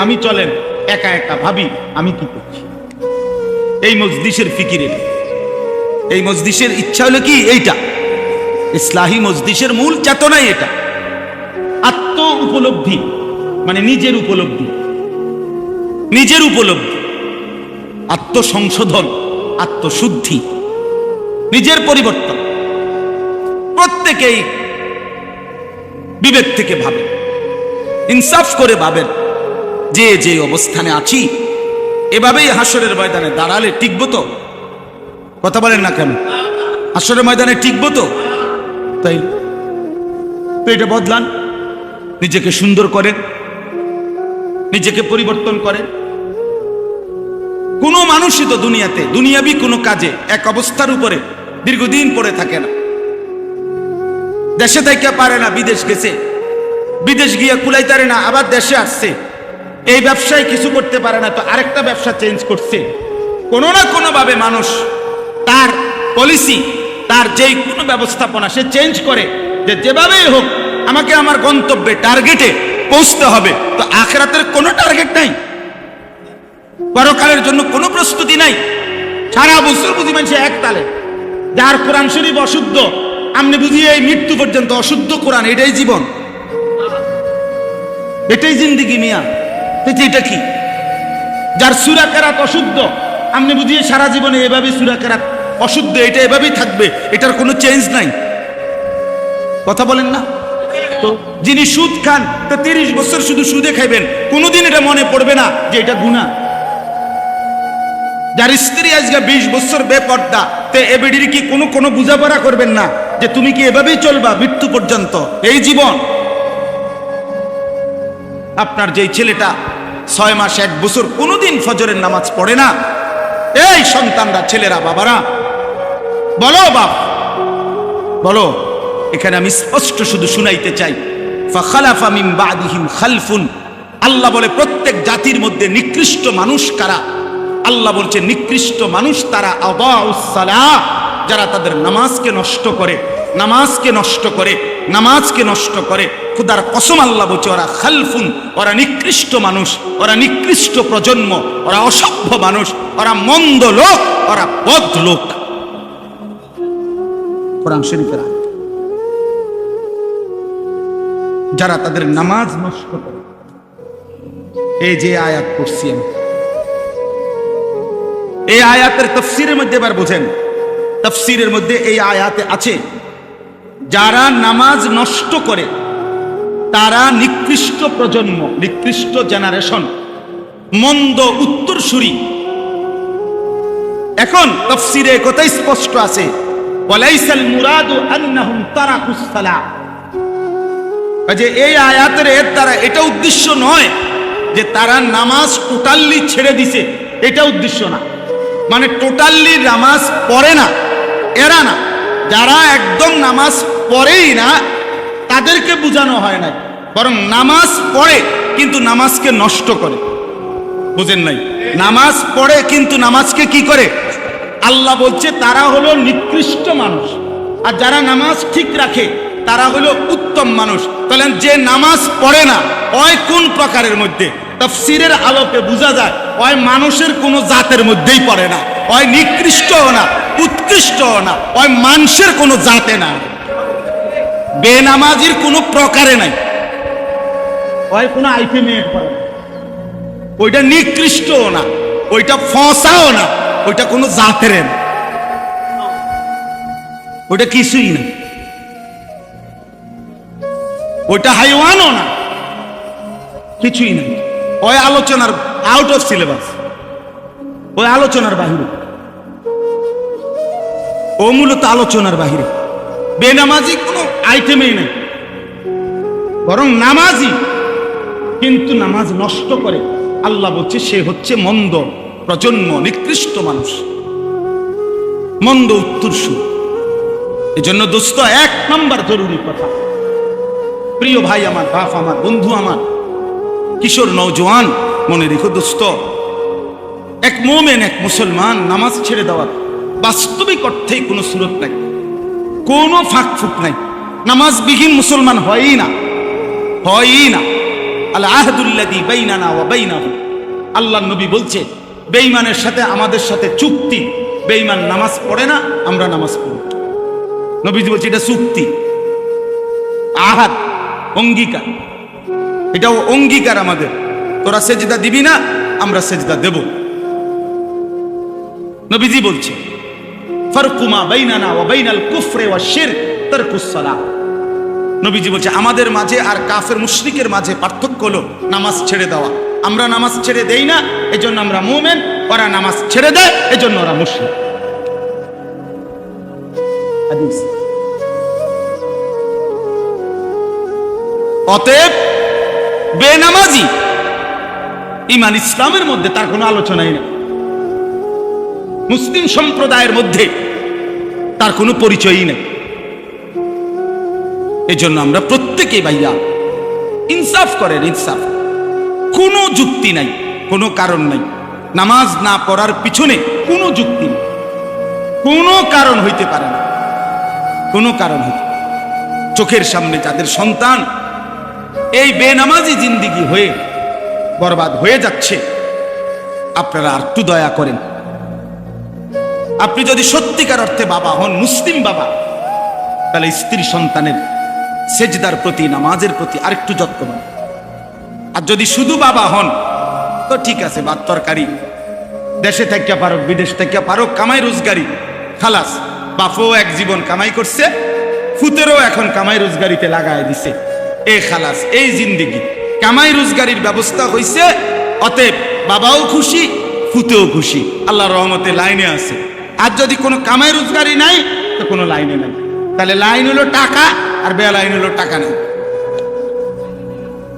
আমি চলেন একা একা ভাবি আমি কি করছি। এই মজলিসের ফিকির এটা, এই মজলিসের ইচ্ছা হলো কি এইটা, ইসলাহি মজলিসের মূল চেতনাই এটা। আত্ম উপলব্ধি মানে নিজের উপলব্ধি, নিজের উপলব্ধি, আত্মসংশোধন, আত্মশুদ্ধি, নিজের পরিবর্তন। প্রত্যেকেই বিবেক থেকে ভাবেন, ইনসাফ করে ভাবেন যে যে অবস্থানে আছি এভাবেই হাসরের ময়দানে দাঁড়ালে টিকবো তো? কথা বলেন না কেন? হাসরের ময়দানে টিকবো তো? তাই তো এটা বদলান, নিজেকে সুন্দর করেন, নিজেকে পরিবর্তন করেন। কোনো মানুষই তো দুনিয়াতে দুনিয়াবি কোনো কাজে এক অবস্থার উপরে দীর্ঘদিন পড়ে থাকে না। দেশে থেকে পারে না, বিদেশ গেছে, বিদেশ গিয়ে কুলাইতারে না, আবার দেশে আসছে। এই ব্যবসায় কিছু করতে পারে না তো আরেকটা ব্যবসা চেঞ্জ করছে। কোনো না কোনো ভাবে মানুষ তার পলিসি, তার যেই কোনো ব্যবস্থাপনা সে চেঞ্জ করে, যে যেভাবেই হোক আমাকে আমার গন্তব্যে টার্গেটে পৌঁছতে হবে। তো আখিরাতের কোনো টার্গেট নাই, পরকালের জন্য কোনো প্রস্তুতি নাই। সারা বছর বুঝি মানুষ এক তালে, যার কোরআন শরীফ অশুদ্ধ আপনি বুঝিয়ে এই মৃত্যু পর্যন্ত অশুদ্ধ কোরআন, এটাই জীবন, এটাই জিন্দিগি মিয়া। এটা কি? যার সূরা কেরাত অশুদ্ধ আপনি বুঝিয়ে সারা জীবনে এভাবে সূরা কেরাত অশুদ্ধ, এটা এভাবেই থাকবে, এটার কোনো চেঞ্জ নাই। কথা বলেন না তো? যিনি সুদ খান তো 30 বছর শুধু সুদে খাইবেন, কোনোদিন এটা মনে পড়বে না যে এটা গুনাহ। যার স্ত্রী আজকে 20 বছর বেপর্দা, তে এবেডির কি কোনো বুঝাপড়া করবেন না যে তুমি কি এভাবেই চলবা মৃত্যু পর্যন্ত, এই জীবন? আপনার যেই ছেলেটা 6 মাস 1 বছর কোনোদিন ফজরের নামাজ পড়ে না, এই সন্তানরা, ছেলেরা, বাবারা বলো, বাপ বলো, এখানে আমি স্পষ্ট শুধু শুনাইতে চাই, ফাখালাফা মিন বাদিহিম খালফুন। আল্লাহ বলে প্রত্যেক জাতির মধ্যে নিকৃষ্ট মানুষ কারা? আল্লাহ বলছে নিকৃষ্ট মানুষ তারা আদাউস সালাহ, যারা তাদের নামাজকে নষ্ট করে, নামাজকে নষ্ট করে, নামাজকে নষ্ট করে। খুদার কসম আল্লাহ বলছে ওরা খালফুন, ওরা নিকৃষ্ট মানুষ, ওরা নিকৃষ্ট প্রজন্ম, ওরা অসভ্য মানুষ, ওরা মন্দ লোক, ওরা বদ লোক। কোরআন শরীফের যারা তাদের নামাজ নষ্ট করে। এই যে আয়াত পড়ছি আমি, এই আয়াতের তাফসীরের মধ্যে এবার বোঝেন, তাফসীরের মধ্যে এই আয়াতে আছে যারা নামাজ নষ্ট করে তারা নিকৃষ্ট প্রজন্ম, নিকৃষ্ট জেনারেশন, মন্দ উত্তরসূরি। এখন তাফসীরে কথাই স্পষ্ট আছে, ওয়ালাইসাল মুরাদু আন্নাহুম তারাকুস সালাহ, যে এই আয়াতের এর দ্বারা এটা উদ্দেশ্য নয় যে তারা নামাজ টোটালি ছেড়ে দিছে, এটা উদ্দেশ্য না। মানে টোটালি নামাজ পড়ে না এরা না, যারা একদম নামাজ পড়েই না তাদেরকে বোঝানো হয় না, বরং নামাজ পড়ে কিন্তু নামাজকে নষ্ট করে। বুঝেন নাই? নামাজ পড়ে কিন্তু নামাজকে কি করে? আল্লাহ বলছে তারা হলো নিকৃষ্ট মানুষ, আর যারা নামাজ ঠিক রাখে তারা হলো উত্তম মানুষ। তাহলে যে নামাজ পড়ে না ওই কোন প্রকারের মধ্যে? তাফসীরের আলোকে বোঝা যায় ওই মানুষের কোনো জাতের মধ্যেই পড়ে না, ওই নিকৃষ্টও না উৎকৃষ্টও না, ওই মানুষের কোনো জাতে না, বেনামাজির কোনো প্রকারে নাই, ওই কোনো আইটেমে পড়ে না, ওইটা নিকৃষ্টও না, ওইটা ফসাও না, ওইটা কোনো জাতের না, ওইটা কিছুই না, ওইটা হাইওয়ানও না, কিছুই না। ওই আলোচনার আউট অফ সিলেবাস, ওই আলোচনার বাহিরে, ও মূলত আলোচনার বাহিরে। বেনামাজি কোনো আইটেমেই নেই, বরং নামাজি কিন্তু নামাজ নষ্ট করে। আল্লাহ বলছে সে হচ্ছে মন্দ প্রজন্ম, নিকৃষ্ট মানুষ, মন্দ উত্তরসূরি। এজন্য দোস্ত, এক নাম্বার জরুরি কথা, প্রিয় ভাই আমার, বাপ আমার, বন্ধু আমার, কিশোর নওজোয়ান, মনে রেখো দোস্ত, এক মোমেন, এক মুসলমান নামাজ ছেড়ে দেওয়ার বাস্তবিক অর্থেই কোনো সুরত নাই, কোনো ফাঁক ফুক নাই। নামাজবিহীন মুসলমান হয়ই না, হয়ই না। আল আহদুল্লাযী বাইনানা ওয়া বাইনাহুম, আল্লাহর নবী বলছে বেঈমানের সাথে আমাদের সাথে চুক্তি, বেঈমান নামাজ পড়ে না, আমরা নামাজ পড়ি। নবীজি বলছে এটা চুক্তি, আহাদ, অঙ্গীকার, এটাও অঙ্গীকার আমাদের। তোরা সেজদা দিবি না, আমরা সেজদা দেব। নবীজি বলছে ফারকু মা বাইনানা ওয়া বাইনাল কুফরি ওয়াশ শিরক তারকুস সালাহ। নবীজি বলছে আমাদের মাঝে আর কাফের মুশরিকের মাঝে পার্থক্য হলো নামাজ ছেড়ে দেওয়া। আমরা নামাজ ছেড়ে দেই না, এজন্য আমরা মুমিন, ওরা নামাজ ছেড়ে দেয় এজন্য ওরা মুশরিক। হাদিস। অতএব বেনামাজি ঈমান ইসলামের মধ্যে তার কোনো আলোচনাই নেই, মুসলিম সম্প্রদায়ের মধ্যে তার কোনো পরিচয়ই নেই। এজন্য আমরা প্রত্যেকেই ভাইয়া ইনসাফ করেন, ইনসাফ। কোনো যুক্তি নাই, কোনো কারণ নাই, নামাজ না পড়ার পিছনে কোনো যুক্তি নেই, কোনো কারণ হইতে পারে না, কোনো কারণ হইতে। চোখের সামনে যাদের সন্তান এই বেনামাজি জিন্দিগি হয়ে বরবাদ হয়ে যাচ্ছে, আপনারা আর একটু দয়া করেন। আপনি যদি সত্যিকার অর্থে বাবা হন, মুসলিম বাবা, তাহলে স্ত্রী সন্তানের সেজদার প্রতি, নামাজের প্রতি আরেকটু যত্ন নেন। আর যদি শুধু বাবা হন তো ঠিক আছে, ভাত তরকারি দেশে থেকে পারো, বিদেশ থেকে পারো, কামাই রোজগারি, খালাস। বাপও এক জীবন কামাই করছে, ফুতেরও এখন কামাই রোজগারিতে লাগায় দিছে, এ খালাস, এই জিন্দিগি কামাই রোজগারির ব্যবস্থা হইছে। অতএব বাবাও খুশি, ফুতেও খুশি, আল্লাহর রহমতে লাইনে আছে। আর যদি কোনো কামাই রোজগারি নাই তো কোনো লাইনে নাই, তাহলে লাইন হলো টাকা, আর বেলাইন হলো টাকা নেই।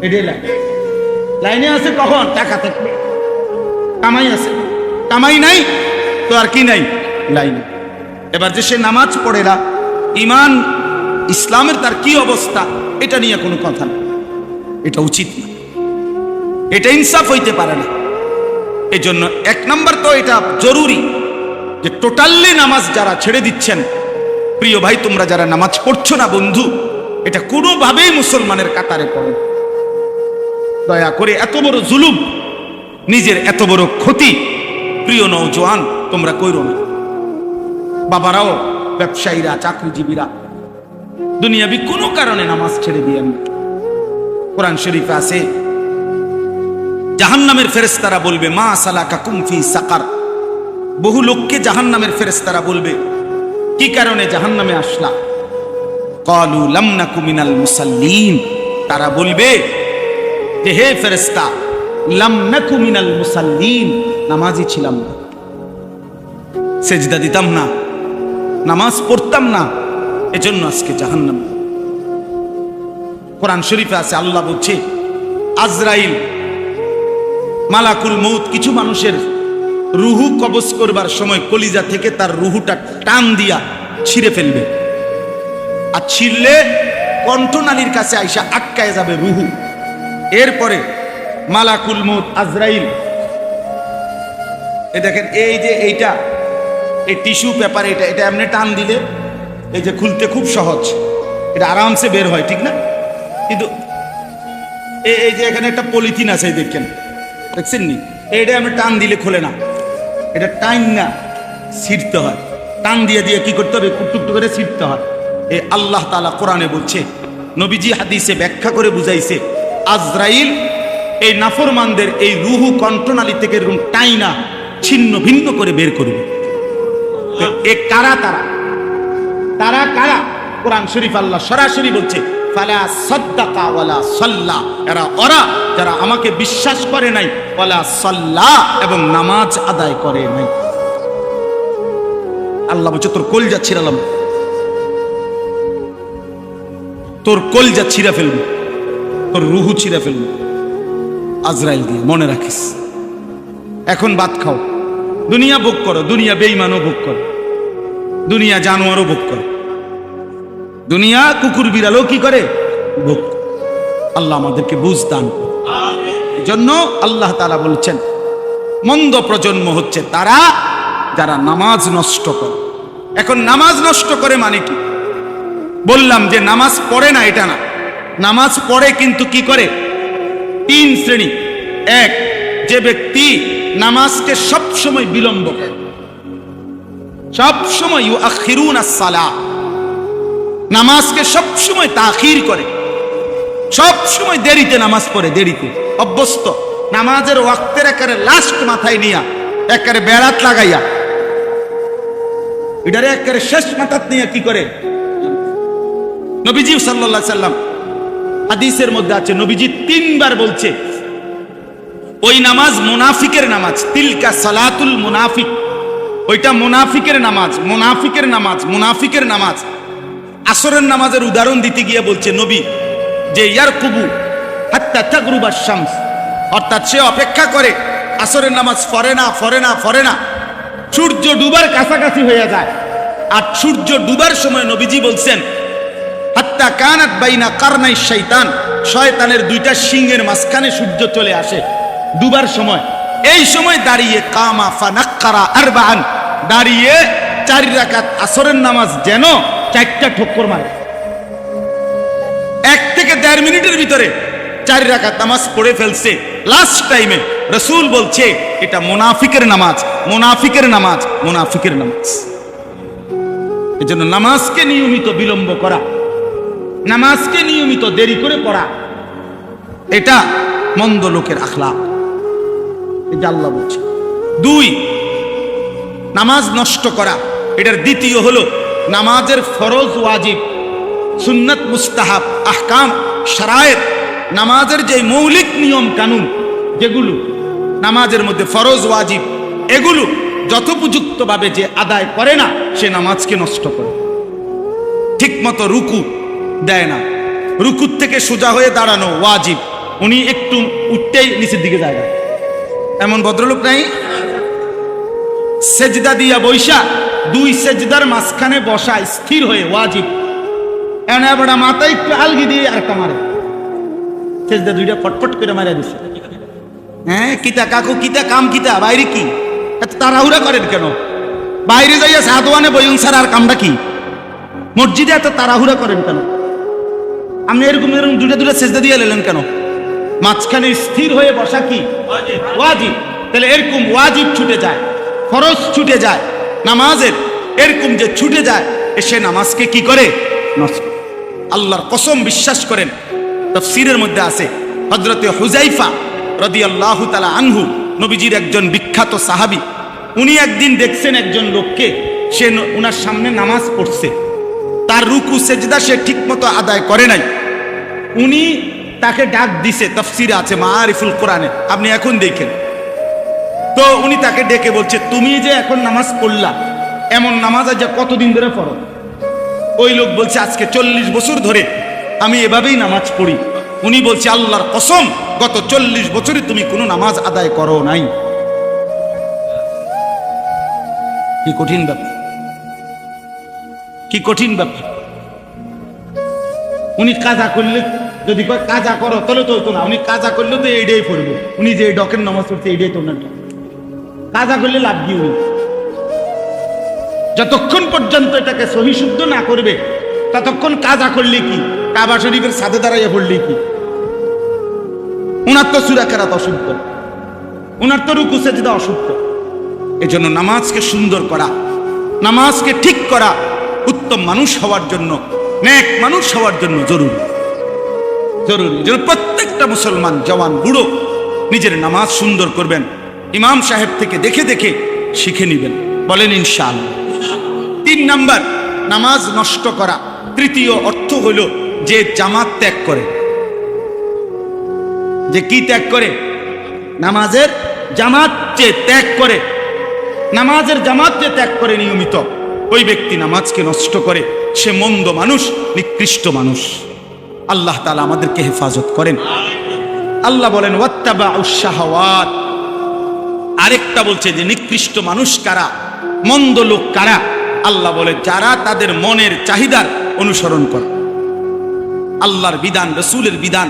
এটাই লাইন। লাইনে আছে কখন? টাকা থাকবে। কামাই আছে, কামাই নাই তো আর কি নাই? লাইনে। এবার যে সে নামাজ পড়ে না, ইমান ইসলামের তার কি অবস্থা, এটা নিয়ে কোনো কথা না, এটা উচিত না, এটা ইনসাফ হইতে পারে না। এই জন্য এক নাম্বার তো এটা জরুরি যে টোটালি নামাজ যারা ছেড়ে দিচ্ছেন, প্রিয় ভাই তোমরা যারা নামাজ পড়ছো না বন্ধু, এটা কোনোভাবেই মুসলমানের কাতারে পড়ে। দয়া করে এত বড় জুলুম, নিজের এত বড় ক্ষতি প্রিয় নওজোয়ান তোমরা কইরো না। বাবারাও, ব্যবসায়ীরা, চাকরিজীবীরা দুনিয়াবি কোনো কারণে নামাজ ছেড়ে দিয়েন না। কোরআন শরীফে আছে, জাহান্নামের ফেরেশতারা বলবে মা সালাকাকুম ফি সাকার। বহু লোককে জাহান্নামের ফেরেশতারা বলবে কি কারণে জাহান্নামে আসলা? ক্বালু লাম নাকু মিনাল মুসাল্লিন। তারা বলবে যে হে ফেরেশতা, লাম নাকু মিনাল মুসাল্লিন, নামাজি ছিলাম না, সেজদা দিতাম না, নামাজ পড়তাম না, এজন্য আজকে জাহান্নামে। কোরআন শরীফে আছে, আল্লাহ বলছে আজরাইল মালাকুল মউত কিছু মানুষের রুহু কবজ করবার সময় কলিজা থেকে তার রুহুটা টান দিয়া ছিঁড়ে ফেলবে, আর ছিঁড়লে কণ্ঠনালীর কাছে আইসা আটকায় যাবে রুহু। এরপরে মালাকুল মউত আজরাইল, এ দেখেন এই যে এইটা, এই টিস্যু পেপার, এটা এটা এমনি টান দিলে এই যে খুলতে খুব সহজ, এটা আরামসে বের হয়, ঠিক না? কিন্তু এই যে এখানে একটা পলিথিন আছে, দেখেন, দেখছেন নি, এইটা আমি টান দিলে খোলে না, এটা টাইম না ছিঁড়তে হয়, টান দিয়ে দিয়ে কি করতে হবে, টুকটুক করে ছিঁড়তে হয়। এই আল্লাহ তাআলা কোরআনে বলছে, নবীজি হাদিসে ব্যাখ্যা করে বুঝাইছে, আজরাইল এই নাফরমানদের এই রুহু কণ্ঠনালী থেকে এরকম টাইনা ছিন্ন ভিন্ন করে বের করবে। এ কারা? তারা কারা? কোরআন শরীফ আল্লাহ সরাসরি বলছে ফালা সাদ্দাকা ওয়ালা সাল্লা, ওরা যারা আমাকে বিশ্বাস করে নাই, ওয়ালা সাল্লা, এবং নামাজ আদায় করে নাই। আল্লাহ বলছে তোর কলজা ছিঁড়ালাম, তোর কলজা ছিঁড়া ফেলবো, তোর রুহু ছিঁড়া ফেলবো আজরাইল দিয়ে, মনে রাখিস। এখন ভাত খাও, দুনিয়া ভোগ করো, দুনিয়া বেঈমানও ভোগ করো, দুনিয়া জানোয়ারও ভোগ করে, দুনিয়া কুকুর বিড়ালও কি করে, ভোগ। আল্লাহ আমাদেরকে বুঝ দান। জন্য আল্লাহ তাআলা বলছেন মন্দ প্রজন্ম হচ্ছে তারা যারা নামাজ নষ্ট করে। এখন নামাজ নষ্ট করে মানে কি? বললাম যে নামাজ পড়ে না এটা না, নামাজ পড়ে কিন্তু কি করে? তিন শ্রেণী। এক, যে ব্যক্তি নামাজকে সব সময় বিলম্ব করে, সব সময় ইউআখিরুনাস সালাহ, নামাজকে সব সময় তাখির করে, সব সময় দেরিতে নামাজ পড়ে, দেরিতে অভ্যস্ত, নামাজের ওয়াক্তের একেবারে লাস্ট মাথায় নিয়া একেবারে বেড়াত লাগাইয়া এটারে একেবারে শেষ মাথাত নিয়ে কি করে? নবীজি সাল্লাল্লাহু আলাইহি সাল্লাম হাদিসের মধ্যে আছে, নবীজি তিনবার বলছে ওই নামাজ মুনাফিকের নামাজ, তিলকা সালাতুল মুনাফিক, ওইটা মুনাফিকের নামাজ, মুনাফিকের নামাজ, মুনাফিকের নামাজ। আসরের নামাজের উদাহরণ দিতে গিয়ে বলছে নবী যে ইয়ারকুবু হাত্তা তাগরুবাশ শামস, অর্থাৎ সে অপেক্ষা করে, আসরের নামাজ পড়ে না, সূর্য ডুবার কাছাকাছি হয়ে যায়। আর সূর্য ডুবার সময় নবীজি বলছেন হাত্তা কানাত বাইনা কারনাই শয়তান, শয়তানের দুইটা সিংহের মাঝখানে সূর্য চলে আসে ডুবার সময়। এই সময় দাঁড়িয়ে কামা ফানাক্কারা আরবাআন, দাঁড়িয়ে 4 রাকাত আসরের নামাজ যেন 4টা ঠক্কর মারে। 1 থেকে 1.5 মিনিটের ভিতরে 4 রাকাত নামাজ পড়ে ফেলছে লাস্ট টাইমে। রাসূল বলছে এটা মুনাফিকের নামাজ, মুনাফিকের নামাজ, মুনাফিকের নামাজ। এজন্য নামাজকে নিয়মিত বিলম্ব করা, নামাজকে নিয়মিত দেরি করে পড়া, এটা মন্দ লোকের আখলাক, এটা আল্লাহ বলছে। 2, নামাজ নষ্ট করা, এটার দ্বিতীয় হলো নামাজের ফরজ ওয়াজিব, সুন্নাত মুস্তাহাব, আহকাম শারায়েত, নামাজের যে মৌলিক নিয়ম কানুন যেগুলো নামাজের মধ্যে ফরজ ওয়াজিব, এগুলো যথোপযুক্তভাবে যে আদায় করে না সে নামাজকে নষ্ট করে। ঠিক মতো রুকু দেয় না, রুকুর থেকে সোজা হয়ে দাঁড়ানো ওয়াজিব, উনি একটু উঠতেই নিচের দিকে যায়, এমন ভদ্রলোক নাই। সেজদা দিয়া বৈশা 2 সেজদার মাঝখানে বসা স্থির হয়ে ওয়াজিব, এনে বড় মাথায় একটু আলগি দিয়ে আরেকটা মারে, সেজদা 2টা ফটফট করে মারা দিছে। হ্যাঁ কিতা কাকু, কিতা কাম, কিতা বাইরে কি এত তাড়াহুড়া করেন কেন? বাইরে যাইয়া সাদওয়ানে বইন স্যার, আর কামটা কি? মসজিদে এত তাড়াহুড়া করেন কেন? আপনি এরকম 2টা সেজদা দিয়ে নিলেন কেন? মাঝখানে স্থির হয়ে বসা কি ওয়াজিব? তাহলে এরকম ওয়াজিব ছুটে যায়, ফরজ ছুটে যায় নামাজের, এরকম যে ছুটে যায় সে নামাজকে কি করে? নষ্ট। আল্লাহর কসম বিশ্বাস করেন, তাফসীরের মধ্যে আছে হযরতে হুযাইফা রাদিয়াল্লাহু তাআলা আনহু, নবীজির একজন বিখ্যাত সাহাবী, উনি একদিন দেখছেন একজন লোককে, সে ওনার সামনে নামাজ পড়ছে, তার রুকু সেজদা সে ঠিকমতো আদায় করে নাই। উনি তাকে ডাক দিছে, তাফসীরে আছে মাআরিফুল কোরআনে, আপনি এখন দেখেন। তো উনি তাকে ডেকে বলছে, তুমি যে এখন নামাজ পড়লা, এমন নামাজ আজ কতদিন ধরে পড়ো? ওই লোক বলছে, আজকে 40 বছর ধরে আমি এভাবেই নামাজ পড়ি। উনি বলছে, আল্লাহর কসম, গত 40 বছরে তুমি কোনো নামাজ আদায় করো নাই। কি কঠিন ব্যাপার, কি কঠিন ব্যাপার। উনি কাজা করলে, যদি কাজা করো তাহলে তো হতো না, উনি কাজা করলে তো এইটাই পড়বে। উনি যে ডকের নামাজ পড়ছে এইটাই তো না, কাজা করলে লাভ কি? উনি যতক্ষণ পর্যন্ত এটাকে সহি শুদ্ধ না করবে ততক্ষণ কাজা করলে কি, কাবা শরীফের সাথে দাঁড়াইয়া পড়লে কি? উনার তো সূরা কেরাত অশুদ্ধ, উনার তো রুকু সেজদা অশুদ্ধ। এজন্য নামাজকে সুন্দর করা, নামাজকে ঠিক করা উত্তম মানুষ হওয়ার জন্য, নেক মানুষ হওয়ার জন্য জরুরি, জরুরি। যেন প্রত্যেকটা মুসলমান জওয়ান বুড়ো নিজের নামাজ সুন্দর করবেন, ইমাম সাহেব থেকে দেখে দেখে শিখে নিবেন, বলেন ইনশাআল্লাহ। 3 নাম্বার, নামাজ নষ্ট করা। তৃতীয় অর্থ হলো যে জামাত ত্যাগ করে। যে কি ত্যাগ করে? নামাজের জামাত যে ত্যাগ করে, নামাজের জামাত যে ত্যাগ করে নিয়মিত, ওই ব্যক্তি নামাজকে নষ্ট করে, সে মন্দ মানুষ, নিকৃষ্ট মানুষ। আল্লাহ তাআলা আমাদেরকে হেফাজত করেন। আল্লাহ বলেন ওয়াত্তাবাউশ শাহাওয়াত। আরেকটা বলছে যে নিকৃষ্ট মানুষ কারা, মন্দ লোক কারা? আল্লাহ বলে যারা তাদের মনের চাহিদার অনুসরণ করে। আল্লাহর বিধান, রাসূলের বিধান,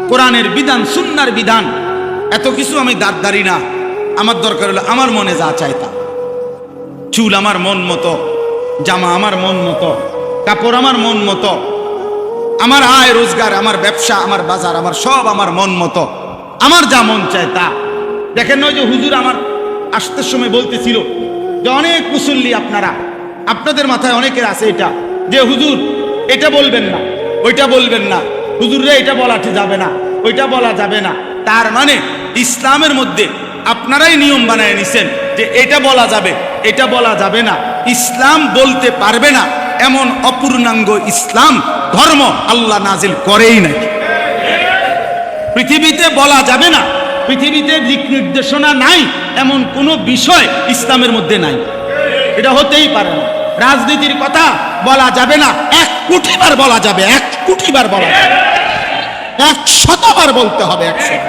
কোরআনের বিধান, সুন্নাহর বিধান, এত কিছু আমি দাঁড়ি না। আমার দরকার হলো আমার মনে যা চায় তা। চুল আমার মন মতো, জামা আমার মন মতো, কাপড় আমার মন মতো, আমার আয় রোজগার, আমার ব্যবসা, আমার বাজার, আমার সব আমার মন মতো, আমার যা মন চায় তা। দেখেন ওই যে হুজুর আমার আসতে সময় বলতেছিল যে অনেক মুসল্লি আপনারা, আপনাদের মাথায় অনেকের আছে এটা যে হুজুর এটা বলবেন না, ওইটা বলবেন না, হুজুররে এটা বলা যাবে না, ওইটা বলা যাবে না। তার মানে ইসলামের মধ্যে আপনারাই নিয়ম বানায় নিছেন যে এটা বলা যাবে, এটা বলা যাবে না। ইসলাম বলতে পারবে না এমন অপূর্ণাঙ্গ ইসলাম ধর্ম আল্লাহ নাজিল করেই নাই। পৃথিবীতে বলা যাবে না, পৃথিবীতে দিক নির্দেশনা নাই এমন কোন বিষয় ইসলামের মধ্যে নাই। এটা হতেই পারে না। রাজনীতির কথা বলা যাবে না, 1 কোটি বার বলা যাবে, 1 কোটি বার বলা যাবে, 100 বার বলতে হবে, 100।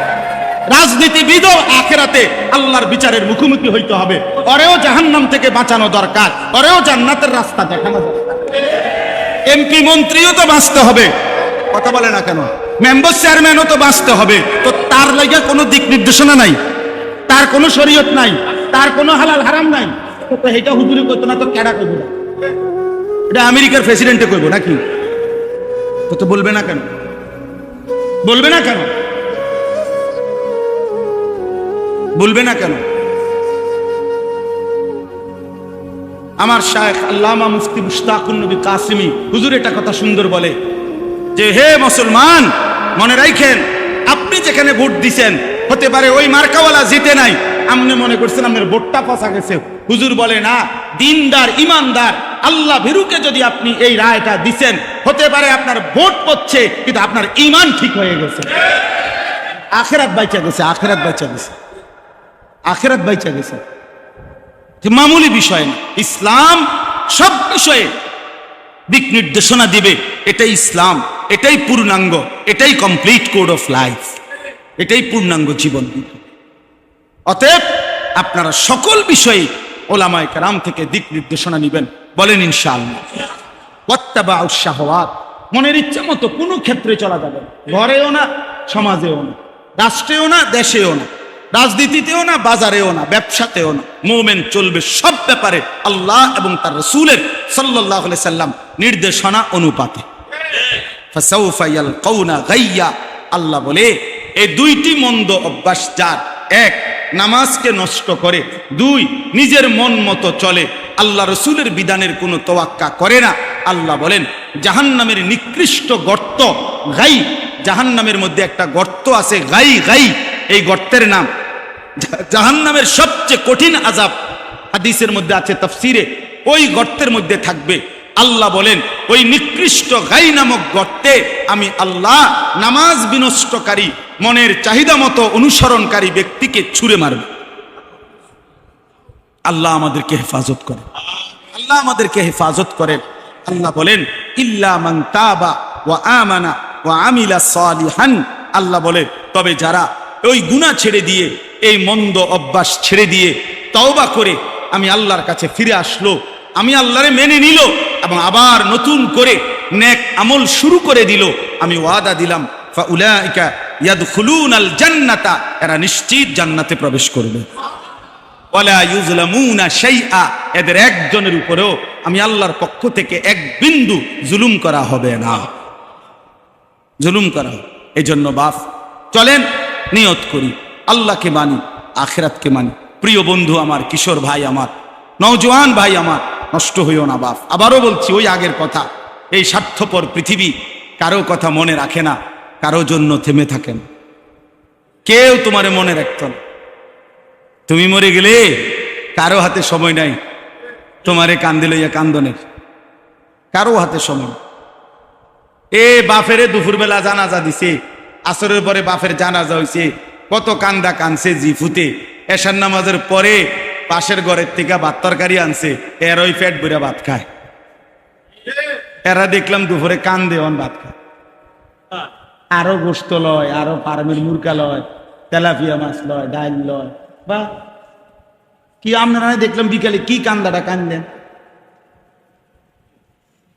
রাজনীতিবিদও আখিরাতে আল্লাহর বিচারের মুখোমুখি হইতে হবে, ওরেও জাহান্নাম থেকে বাঁচানো দরকার, ওরেও জান্নাতের রাস্তা দেখানো দরকার। এমপি মন্ত্রীও তো বাঁচতে হবে, কথা বলে না কেন? মেম্বার চেয়ারম্যানও তো বাঁচতে হবে। তো তার লাগা কোনো দিক নির্দেশনা নাই, তার কোনো শরীয়ত নাই, তার কোনো হালাল হারাম নাই। তো এটা হুজুরি করতো না তো কেডা করবো না? এটা আমেরিকার প্রেসিডেন্টে করবো নাকি? তো বলবে না কেন? বলবে না কেন? বলবে না কেন? আমার শায়েখ আল্লামা মুফতি মুশতাকুন নবী কাসিমি হুজুর এটা কথা সুন্দর বলে যে হে মুসলমান, মনে রাখেন আপনি যেখানে ভোট দিছেন হতে পারে ওই মার্কাওয়ালা জিতে নাই, আপনি মনে করছেন আপনার ভোটটা পচা গেছে। হুজুর বলে না, দিনদার ইমানদার আল্লাহ ভীরুকে যদি আপনি এই রায়টা দিছেন, হতে পারে আপনার ভোট পড়ছে কিন্তু আপনার ঈমান ঠিক হয়ে গেছে, আখিরাত বাইচা গেছে, আখিরাত বাইচা গেছে, আখিরাত বাইচা গেছে। মামুলি বিষয় না। ইসলাম সব বিষয়ে দিক নির্দেশনা দিবে, এটাই ইসলাম, এটাই পূর্ণাঙ্গ, এটাই কমপ্লিট কোড অফ লাইফ, এটাই পূর্ণাঙ্গ জীবন। অতএব আপনারা সকল বিষয়ে ওলামায়ে কেরাম থেকে দিক নির্দেশনা নেবেন, বলেন ইনশাআল্লাহ। ওয়াত্তাবাউশ শাহাওয়াত, মনের ইচ্ছা মতো কোনো ক্ষেত্রে চলা যাবে না, ঘরেও না, সমাজেও না, রাষ্ট্রেও না, দেশেও না, রাজনীতিতেও না, বাজারেও না, ব্যবসাতেও না। মুমিন চলবে সব ব্যাপারে আল্লাহ এবং তার রাসূলের সাল্লাল্লাহু আলাইহি সাল্লাম নির্দেশনা অনুপাতে। ফাসাউফা ইয়ালকাউনা গাইয়া, আল্লাহ বলে এই 2টি মন্দ অভ্যাস যার, 1 নামাজকে নষ্ট করে, 2 নিজের মন মতো চলে, আল্লাহ রাসূলের বিধানের কোনো তোয়াক্কা করে না, আল্লাহ বলেন জাহান্নামের নিকৃষ্ট গর্ত গাই জাহান্নামের মধ্যে একটা গর্ত আছে, গাই গাই, এই গর্তের নাম জাহান্নামের সবচেয়ে কঠিন আযাব। হাদিসের মধ্যে আছে, তাফসিরে, ওই গর্তের মধ্যে থাকবে। আল্লাহ বলেন ওই নিকৃষ্ট গাই নামক গর্তে আমি আল্লাহ নামাজ বিনষ্টকারী, মনের চাহিদা মতো অনুসরণকারী ব্যক্তিকে ছুঁড়ে মারব। আল্লাহ আমাদেরকে হেফাজত করে, আল্লাহ আমাদেরকে হেফাজত করেন। আল্লাহ বলেন ইল্লা মান তাবা ওয়া আমানা ওয়া আমিলা সালিহান। আল্লাহ বলে তবে যারা ওই গুনাহ ছেড়ে দিয়ে, এই মন্দ অভ্যাস ছেড়ে দিয়ে তওবা করে আমি আল্লাহর কাছে ফিরে আসলো, আমি আল্লাহরে মেনে নিল এবং আবার নতুন করে নেক আমল শুরু করে দিল, আমি ওয়াদা দিলাম ফাউলাইকা ইয়াদখুলুনাল জান্নাতা, এরা নিশ্চিত জান্নাতে প্রবেশ করবে। ওয়ালা ইউজলামুনা শাইআ, এদের একজনের উপরেও আমি আল্লাহর পক্ষ থেকে এক বিন্দু জুলুম করা হবে না, জুলুম করা হবে। এজন্য বাপ চলেন নিয়ত করি, আল্লাহকে মানি, আখিরাতকে মানি। প্রিয় বন্ধু আমার, কিশোর ভাই আমার, নওজোয়ান ভাই আমার, নষ্ট হইও না বাপ। আবারও বলছি ওই আগের কথা, এই স্বার্থপর পৃথিবী কারো কথা মনে রাখে না, কারো জন্য থেমে থাকে না, কেউ তোমারে মনে রাখত না। তুমি মরে গেলে কারো হাতে সময় নাই তোমারে কান্দে লইয়া কান্দনের, কারো হাতে সময়। এ বাফেরে দুপুরবেলা জানাজা দিছে, আসরের পরে বাফের জানাজা হইছে, কত কান্দা কানছে জিফুতে। এশার নামাজের পরে পাশের ঘরের থেকে ভাত তরকারি আনছে, এর ওই পেট ভরে ভাত খায়। এরা দেখলাম দুপুরে কান্দে অন ভাত খায়, আরো গোস্ত লয়, আরো ফার্মের মুরগা লয়, তেলাপিয়া মাছ লয়, ডাল লয়। বা কি আপনারা দেখলাম বিকালে কি কান্দাটা কান্দেন,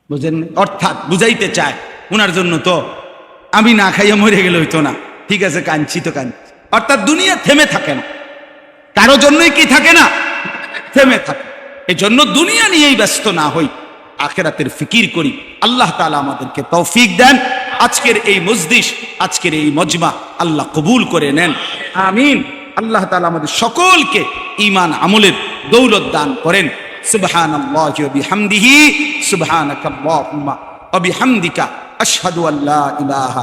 বুঝেন? অর্থাৎ বুঝাইতে চায় ওনার জন্য তো আমি না খাইয়া মরে গেলে হইতো না, ঠিক আছে কাঁদছি তো কাঁদছি। অর্থাৎ দুনিয়া থেমে থাকে না, কারো জন্যই কি থাকে না, থেমে থাকে। এই জন্য দুনিয়া নিয়েই ব্যস্ত না হই, আখিরাতের ফিকির করি। আল্লাহ তাআলা আমাদেরকে তৌফিক দেন। আজকের এই মজলিস, আজকের এই মজমা আল্লাহ কবুল করে নেন, আমিন। আল্লাহ তাআলা আমাদের সকলকে ঈমান আমলের দৌলত দান করেন। সুবহানাল্লাহি ওয়া বিহামদিহি, সুবহানাকাল্লাহুম্মা ওয়া বিহামদিকা, আশহাদু আল্লা ইলাহা